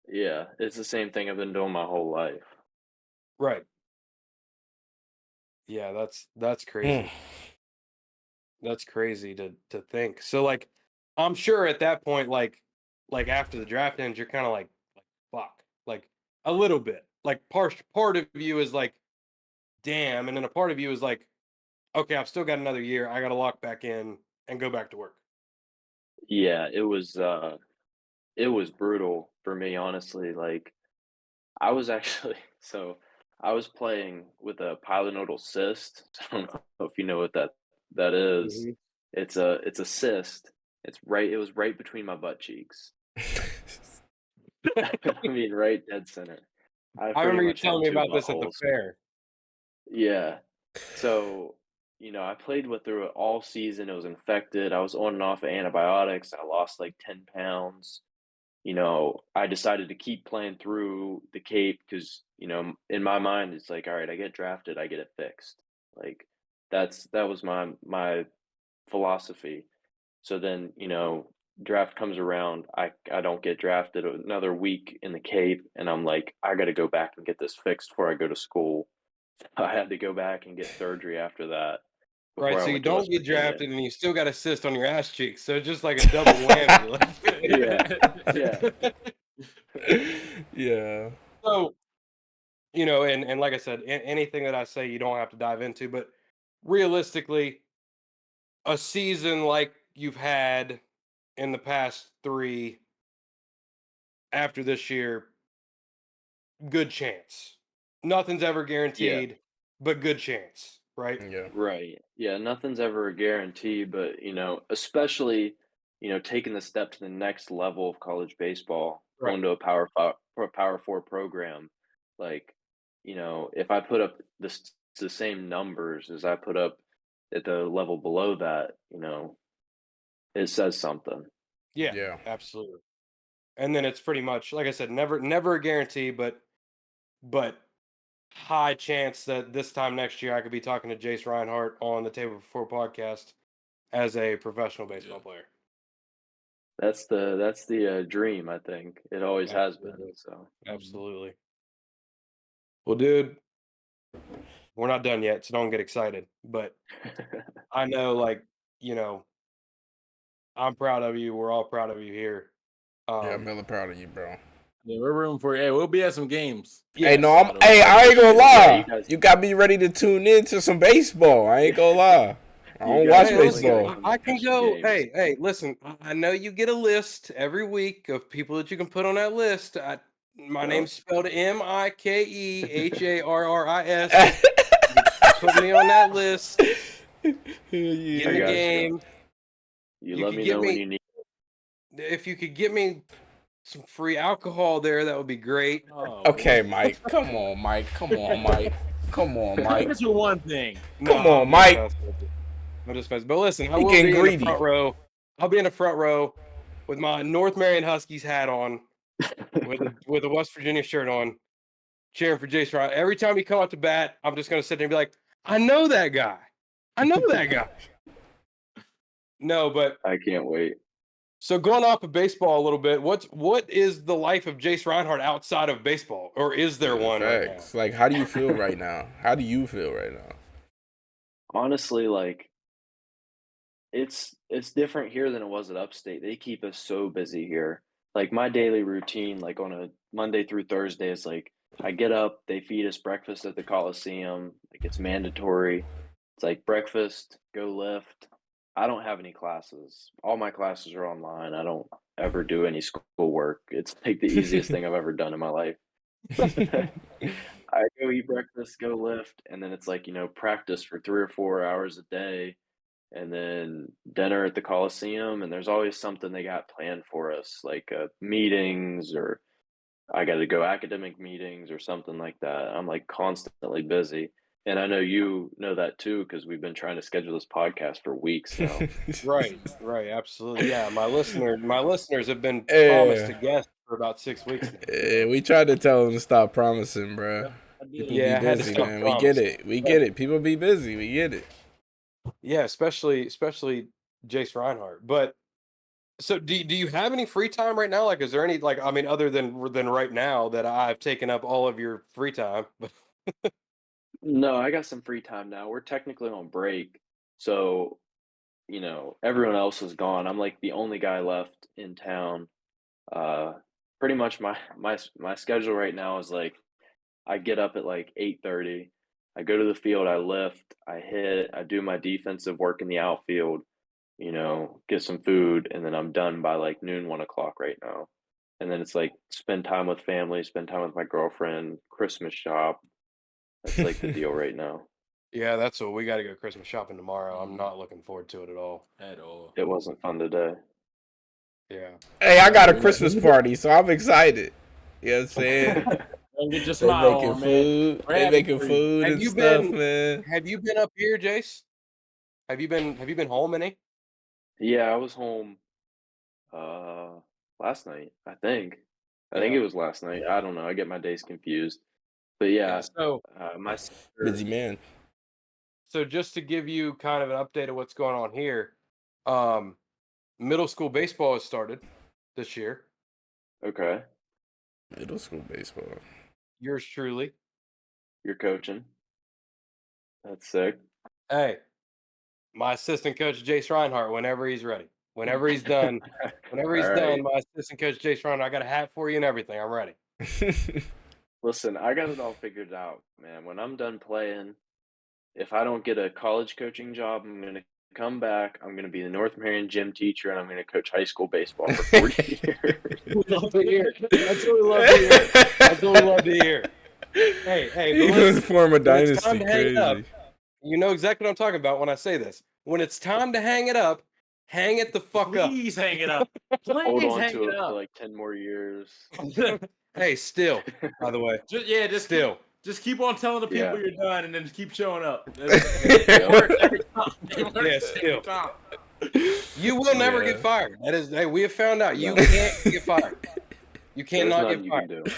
Yeah, it's the same thing I've been doing my whole life. Right. Yeah, that's crazy. That's crazy to think. So like, I'm sure at that point, like after the draft ends, you're kind of like, fuck, like a little bit. Like part of you is like, damn, and then a part of you is like, okay, I've still got another year. I got to lock back in and go back to work. Yeah, it was brutal for me, honestly. Like I was actually so I was playing with a pilonidal cyst. I don't know if you know what that is. Mhm. It's a cyst. It was right between my butt cheeks. I mean, right dead center. I I pretty remember you much had telling me two about this at the buttholes. fair. Yeah. So, I played with through it all season. It was infected. I was on and off of antibiotics. I lost like 10 pounds. I decided to keep playing through the Cape because, in my mind, it's like, all right, I get drafted, I get it fixed. Like that was my philosophy. So then, draft comes around, I don't get drafted another week in the Cape, and I'm like, I got to go back and get this fixed before I go to school. I had to go back and get surgery after that Right. before I So you went to don't West get Virginia. drafted and you still got a cyst on your ass cheeks. So it's just like a double whammy. Yeah, yeah, Yeah. So, and like I said, anything that I say you don't have to dive into, but realistically, a season like you've had in the past 3 after this year, good chance. Nothing's ever yeah. guaranteed, but good chance, right? Yeah. Right. Yeah, nothing's ever a guarantee, but especially, taking the step to the next level of college baseball, Right. going to a power four program, like, if I put up the same numbers as I put up at the level below that, it says something. Yeah, Yeah. absolutely. And then it's pretty much like I said, never a guarantee, but high chance that this time next year I could be talking to Jace Rinehart on the Table Before podcast as a professional baseball player. That's the dream, I think. It always has been. Absolutely. So, Absolutely. Well, dude, we're not done yet, so don't get excited. But I know, like, you know, I'm proud of you. We're all proud of you here. Yeah, I'm really proud of you, bro. Yeah, we're rooting for you. Hey, we'll be at some games. Hey, no, yes, I ain't gonna Yeah, lie. you guys, You got me ready to tune in to some baseball. I ain't gonna lie. I you don't guys watch hey, definitely listen, got to baseball. come I can catch some go. games. Hey, listen, I know you get a list every week of people that you can put on that list. My Yep. name's spelled Mikeharris. Put me on that list. Get in I the Yeah. got you. game. You You let could me get know when me you need. if you could get me some free alcohol there. That would be great. Oh, Okay, Mike. Come on, Mike. Come on, Mike. Come on, Mike. Here's your one thing. No, Come on, I'm just Mike. messing with you. I'm just messing. But listen, I He will getting be in the greedy. front row. I'll be in the front row with my North Marion Huskies hat on, with a West Virginia shirt on, cheering for Jace Rinehart. Every time he come out to bat, I'm just gonna sit there and be like, I know that guy. I know that guy. No, but I can't wait. so going off of baseball a little bit, what is the life of Jace Rinehart outside of baseball, or is there one right now? Facts. Like, how do you feel right now? How do you feel right now? Honestly, like it's different here than it was at Upstate. They keep us so busy here. Like my daily routine, like on a Monday through Thursday, is like I get up, they feed us breakfast at the Coliseum. Like it's mandatory. It's like breakfast, go lift. I don't have any classes. All my classes are online. I don't ever do any school work. It's like the easiest thing I've ever done in my life. I go eat breakfast, go lift, and then it's like, practice for 3 or 4 hours a day, and then dinner at the Coliseum, and there's always something they got planned for us, like, meetings or I gotta go academic meetings or something like that. I'm, like, constantly busy, and I know you know that too because 'cause we've been trying to schedule this podcast for weeks now. Right, absolutely. Yeah, my listeners have been promised Yeah. a guest for about 6 weeks now. Yeah, we tried to tell him to stop promising, bro. I did. People be Yeah, I had to busy, stop man. We get promising. it. We get it. People be busy. We get it. Yeah, especially Jace Rinehart. But so do you have any free time right now? Like, is there any like I mean, other than right now that I've taken up all of your free time? But No, I got some free time now. We're technically on break, so everyone else is gone. I'm like the only guy left in town. Uh, Pretty much my schedule right now is like I get up at like 8:30. I go to the field, I lift, I hit, I do my defensive work in the outfield, get some food, and then I'm done by like noon, 1 o'clock right now. And then it's like spend time with family, spend time with my girlfriend, Christmas shop. That's like the deal right now. yeah, that's what we got to go Christmas shopping tomorrow. I'm Mm. not looking forward to it at all. At all. It wasn't fun today. Yeah. Hey, I got a We're not- Christmas party, so I'm excited. You know what I'm saying? Don't get your They smile making on, man. food. We're They happy making for you. food Have and you stuff, been- man. Have you been up here, Jace? Have you been home any? Yeah, I was home last night, I think. I think Yeah. it was last night. I don't know. I get my days confused. But Yeah. yeah, So my sister, Busy man. just to give you kind of an update of what's going on here, um, middle school baseball has started this year. okay, Middle school baseball. Yours truly. you're coaching. That's sick. Hey, my assistant coach Jace Rinehart. Whenever he's ready, whenever he's done, All right. my assistant coach Jace Rinehart. I got a hat for you and everything. I'm ready. Listen, I got it all figured out, man. When I'm done playing, if I don't get a college coaching job, I'm gonna come back. I'm gonna be the North Marion gym teacher, and I'm gonna coach high school baseball for 40 years. We love to hear. That's what we love to hear. That's what we love to hear. Hey, You but gonna listen, form a when it's dynasty, time to hang it up, crazy. you know exactly what I'm talking about when I say this. When it's time to hang it up, hang it the fuck up. Please hang it up. Hold Please on hang to it it for up. like 10 more years. Hey, still, by the way, Just still. just keep on telling the people Yeah. you're done, and then just keep showing up. Yeah. It works every time. It works Yeah, every still. time. You will never Yeah. get fired. That is, hey, we have found out you No. can't get fired. You There's cannot nothing get you fired. can do.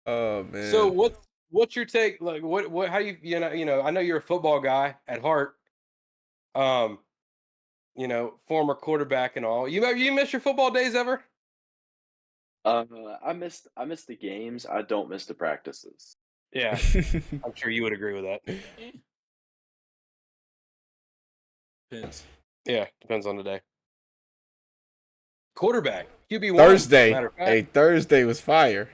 Oh man. So what's your take? Like what how I know you're a football guy at heart. Um, former quarterback and all. You miss your football days ever? I missed the games. I don't miss the practices. Yeah, I'm sure you would agree with that. Depends. Yeah, depends on the day. Quarterback, QB1. Thursday. Matter of fact. Hey, Thursday was fire.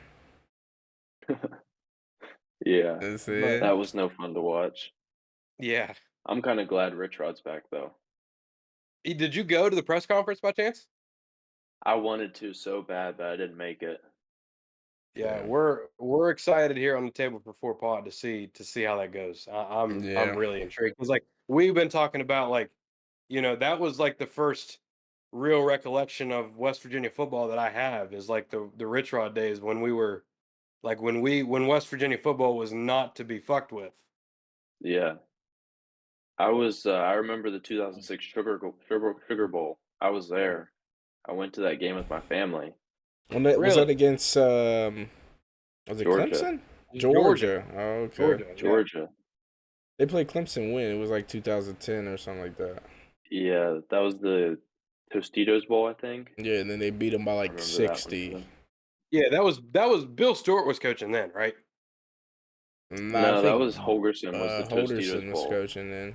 Yeah, That's But- it. that was no fun to watch. Yeah. I'm kind of glad Rich Rod's back though. Did you go to the press conference by chance? I wanted to so bad, but I didn't make it. Yeah, Yeah. we're excited here on the table for 4 Pod to see how that goes. I'm Yeah. really intrigued because like we've been talking about like, that was like the first real recollection of West Virginia football that I have is like the Rich Rod days when we were like when West Virginia football was not to be fucked with. Yeah, I remember the 2006 Sugar Bowl. I was there. I went to that game with my family. Was that Really? against was it Georgia. Clemson? Georgia. Oh, okay. Georgia. Yeah. Georgia. They played Clemson when it was like 2010 or something like that. Yeah, that was the Tostitos Bowl, I think. Yeah, and then they beat them by I like remember that one 60. too. Yeah, that was Bill Stewart was coaching then, right? Nah, I No, that think, was Holgerson was the Holderson Tostitos was Bowl. coaching then.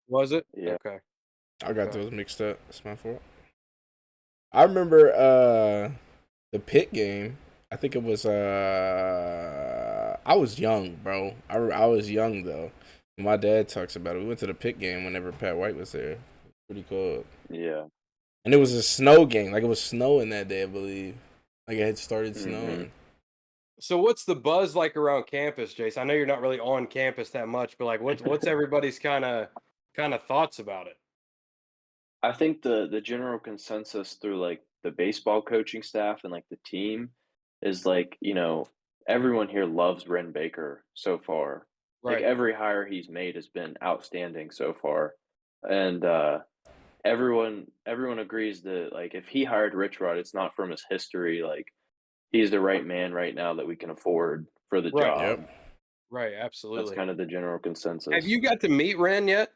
Was it? Yeah. Okay. I got Okay. those mixed up. It's my fault. I remember the Pitt game. I think it was I was young, bro. I was young though. My dad talks about it. We went to the Pitt game whenever Pat White was there. Pretty cool. Yeah. And it was a snow game. Like it was snowing that day, I believe. Like it had started snowing. So what's the buzz like around campus, Jace? I know you're not really on campus that much, but like what's everybody's kind of thoughts about it? I think the general consensus through like the baseball coaching staff and like the team is like, everyone here loves Ren Baker so far. Like Right. every hire he's made has been outstanding so far. And everyone agrees that like if he hired Rich Rod, it's not from his history. Like he's the right man right now that we can afford for the Right. job. Yep. Right, That's absolutely. kind of the general consensus. Have you got to meet Ren yet?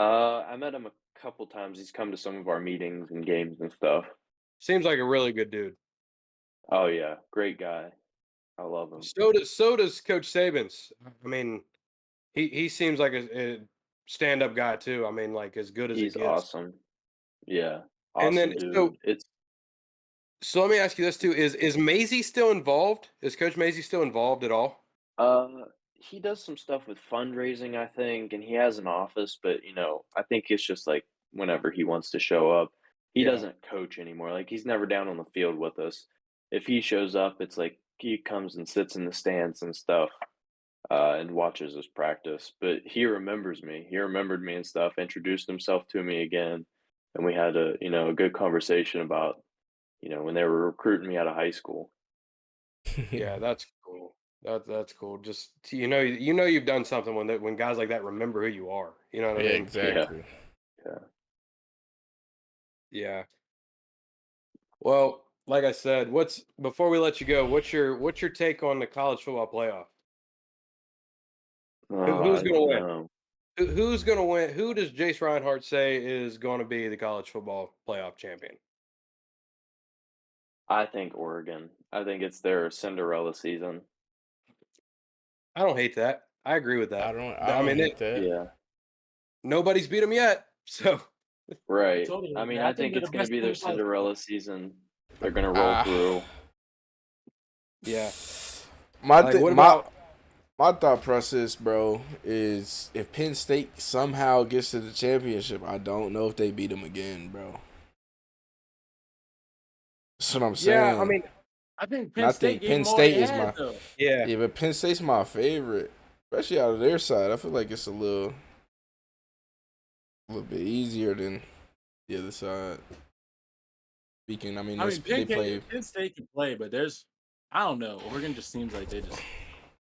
I met him a couple times. He's come to some of our meetings and games and stuff. Seems like a really good dude. Oh yeah, great guy. I love him. So does Coach Sabins. I mean, he seems like a stand-up guy too. I mean, like as good as it He's gets. awesome. Yeah, And then awesome so dude. It's so let me ask you this too: is Maisie still involved? Is Coach Maisie still involved at all? he does some stuff with fundraising, I think, and he has an office, but I think it's just like whenever he wants to show up. He Yeah. doesn't coach anymore. Like he's never down on the field with us. If he shows up, it's like he comes and sits in the stands and stuff, and watches us practice. But he remembers me. He remembered me and stuff, introduced himself to me again, and we had a good conversation about, when they were recruiting me out of high school. Yeah, that's cool. That's cool. Just you've done something when guys like that remember who you are. You know what I Yeah, mean? exactly. Yeah. Yeah. Well, like I said, what's before we let you go, what's your take on the college football playoff? Oh, Who's I gonna don't win? know. Who's gonna win? Who does Jace Rinehart say is going to be the college football playoff champion? I think Oregon. I think it's their Cinderella season. I don't hate that. I agree with I that. don't I I don't mean, hate that. Yeah, nobody's beat them yet, so I right. told you, I mean, man. I I think think they're it's the going to best be team their in college Cinderella football. season. They're going to roll Ah, through. yeah. my Like, what my about? my thought process, bro, is if Penn State somehow gets to the championship, I don't know if they beat them again, bro. That's what I'm Yeah, I saying. mean, I think And Penn I State think gave Penn them all they State is had, my though. yeah, yeah, but Penn State's my favorite, especially out of their side. I feel like it's a little bit easier than the other side. Speaking, I mean, I mean, they play. Penn State can play, but I don't know. Oregon just seems like they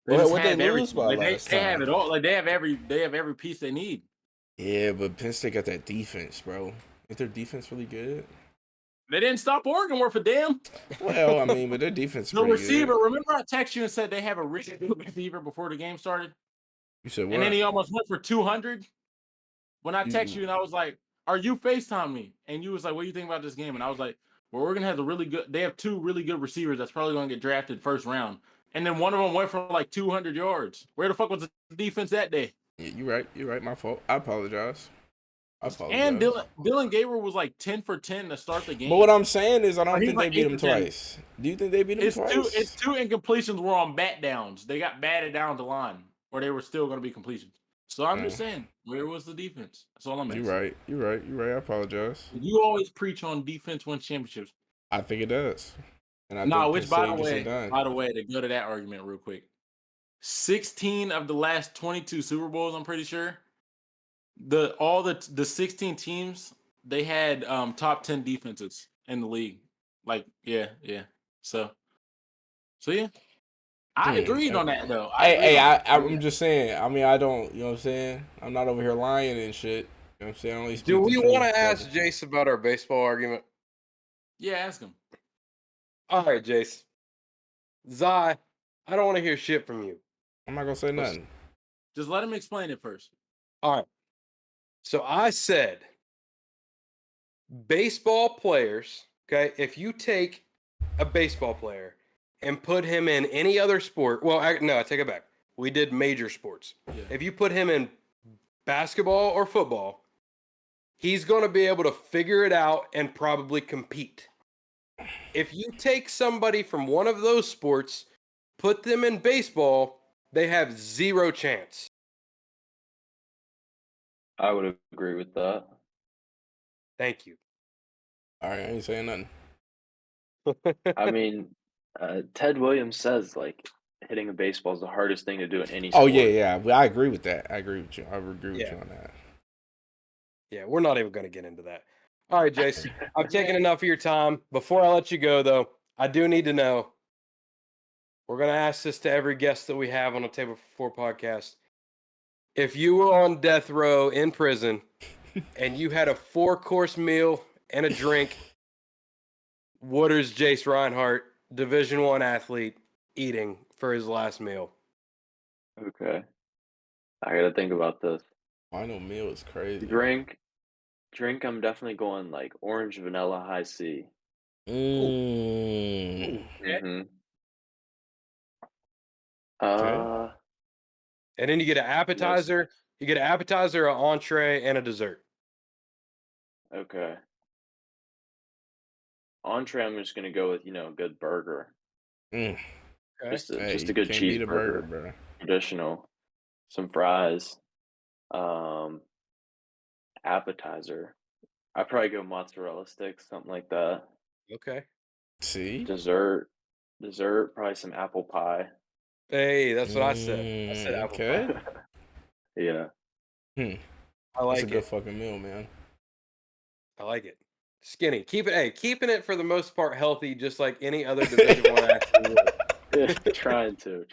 Well, just what they have lose everything. by Like last they have time? it all. Like they have every piece they need. Yeah, but Penn State got that defense, bro. Ain't their defense really good? They didn't stop Oregon worth a damn. Well, I mean, but their defense is The pretty receiver, good. remember I texted you and said they have a really good receiver before the game started? You said And then what? he almost went for 200. When I text You, you and I was like, "Are you FaceTime me?" And you was like, "What do you think about this game?" And I was like, "Well, Oregon has a really good. They have two really good receivers that's probably going to get drafted first round." And then one of them went for like 200 yards. Where the fuck was the defense that day? yeah, you right. You right. My fault. I apologize. I And apologize. Dylan Gabriel was like 10 for 10 to start the But what game. I'm saying is, I Or don't he was think they like beat 8 them for 10. twice. Do you think they beat them His twice? two incompletions were on bat downs. They got batted down the line, or they were still going to be completions. So I'm just saying, where was the defense? That's all I'm You asking. right. You right. You right. I apologize. You always preach on defense wins championships. I think it does, and I No, think Penn which by the State gets it way, done. to go to that argument real quick. 16 of the last 22 Super Bowls, I'm pretty sure. The 16 teams, they had top 10 defenses in the league. Like, yeah. So yeah. I Hmm. agreed on that though. I Hey, agreed hey, on that. I'm just saying. I mean, I don't. You know what I'm saying? I'm not over here lying and shit. You know what I'm saying? I only do speak the we want truth, to brother. ask Jace about our baseball argument? Yeah, ask him. All right, Jace. Zai, I don't want to hear shit from you. I'm not gonna say Let's- nothing. Just let him explain it first. All right. So I said baseball players, okay, if you take a baseball player and put him in any other sport, well, no, I take it back. We did major sports. Yeah. If you put him in basketball or football, he's going to be able to figure it out and probably compete. If you take somebody from one of those sports, put them in baseball, they have zero chance. I would agree with that. Thank you. All right, I ain't saying nothing. I mean, Ted Williams says like hitting a baseball is the hardest thing to do in any Oh sport. yeah. Well, I agree with that. I agree with you. I agree with Yeah. you on that. Yeah, we're not even going to get into that. All right, Jace, I've taken enough of your time. Before I let you go, though, I do need to know. We're going to ask this to every guest that we have on the Table for Four podcast. If you were on death row in prison and you had a 4-course meal and a drink, what is Jace Rinehart, Division I athlete, eating for his last meal? Okay, I got to think about this. Final meal is crazy. Drink. I'm definitely going like orange vanilla high C. Mm. Mm-hmm. Okay. And then you get an appetizer. You get an appetizer, an entree, and a dessert. Okay. Entree, I'm just gonna go with a good burger, Mm. Okay. Hey, just a you good can't beat a burger, cheeseburger, bro. traditional, some fries, appetizer. I'd probably go mozzarella sticks, something like that. Okay. See? Dessert, probably some apple pie. Hey, that's what I said. I said apple Okay. pie. Yeah. Hmm. I That's a like good it. fucking meal, man. I like it. Skinny. Keeping it for the most part healthy, just like any other Division One athlete would. Trying to.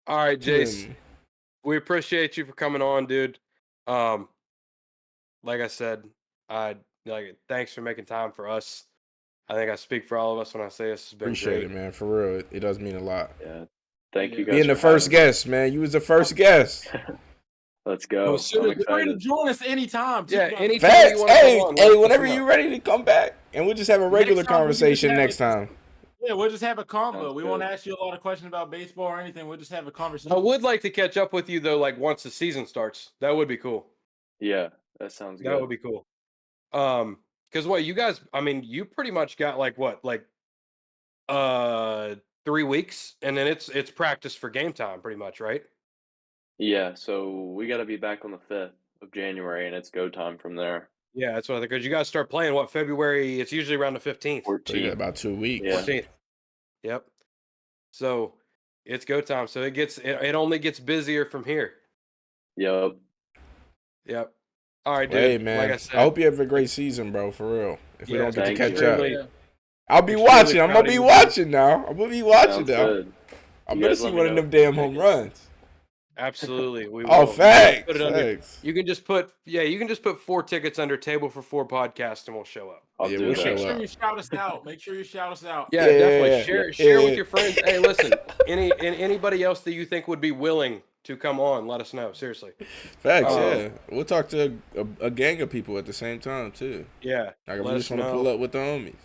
All right, Jace. Hmm. We appreciate you for coming on, dude. Um, like I said, thanks for making time for us. I think I speak for all of us when I say this has been Appreciate great. it, man. For real. It does mean a lot. Yeah. Thank you Yeah. guys Being the for first having me. guest, man. You was the first guest. Let's Well, go. as soon I'm as- Feel free to excited. join us anytime. Too, Yeah, man. anytime you Facts. want to come Hey, on, let us whenever know. you ready to come back, and we'll just have a regular Next time, we can just conversation have next time. Yeah, we'll just have a combo. Sounds We good. won't ask you a lot of questions about baseball or anything. We'll just have a conversation. I would like to catch up with you though, like once the season starts. That would be cool. Yeah, that sounds That good. would be cool. Because what you guys, I mean, you pretty much got like 3 weeks, and then it's practice for game time, pretty much, right? Yeah, so we got to be back on the 5th of January, and it's go time from there. Yeah, that's what I think. Because you guys start playing February? It's usually around the 15th, So you got 14th. about 2 weeks. Yeah. 14th. Yep. So it's go time. So it only gets busier from here. Yep. Yep. All right, dude. Hey, man. Like I I said, hope you have a great season, bro. For real. If we Yeah, don't get to thank catch you. up, Yeah. I'll be Extremely watching. I'm proud gonna of be you, dude. watching now. I'm gonna be watching Sounds now. good. I'm You gonna guys see let me one of know them if you damn can home make it. runs. absolutely, we will. Oh, You can just facts. put it under. Facts. You can just put 4 tickets under Table for 4 podcast, and we'll show up. I'll Yeah, do we'll that. show Make sure up. you shout us out. Make sure you shout us out. Yeah, definitely. Yeah. Share with your friends. Hey, listen, anybody else that you think would be willing to come on, let us know. Seriously. Facts. Um, Yeah. We'll talk to a gang of people at the same time too. Yeah. Like if let we us just want to know. pull up with the homies.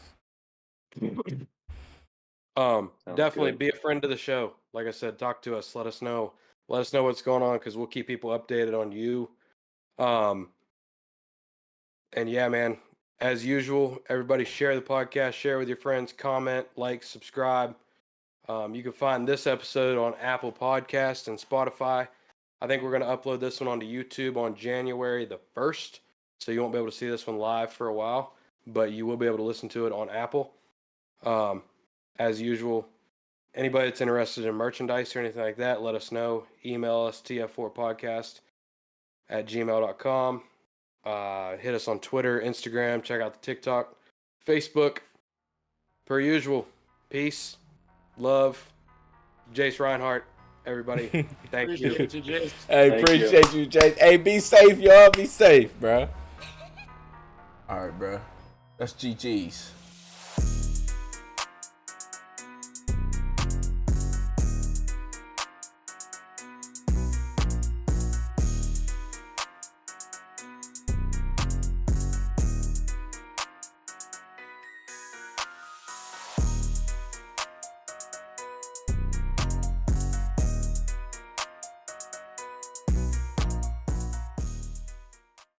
Sounds Definitely good. be a friend to the show. Like I said, talk to us. Let us know. Let us know what's going on because we'll keep people updated on you. And yeah, man, as usual, everybody share the podcast, share with your friends, comment, like, subscribe. You can find this episode on Apple Podcasts and Spotify. I think we're going to upload this one onto YouTube on January the 1st. So you won't be able to see this one live for a while, but you will be able to listen to it on Apple. As usual, anybody that's interested in merchandise or anything like that, let us know. Email us tf4podcast@gmail.com. Hit us on Twitter, Instagram, check out the TikTok, Facebook. Per usual, peace, love, Jace Rinehart, everybody. Thank you. Appreciate you, Jace. Hey, Thank appreciate you, Jay. Hey, be safe, y'all. Be safe, bro. All right, bro. That's GG's.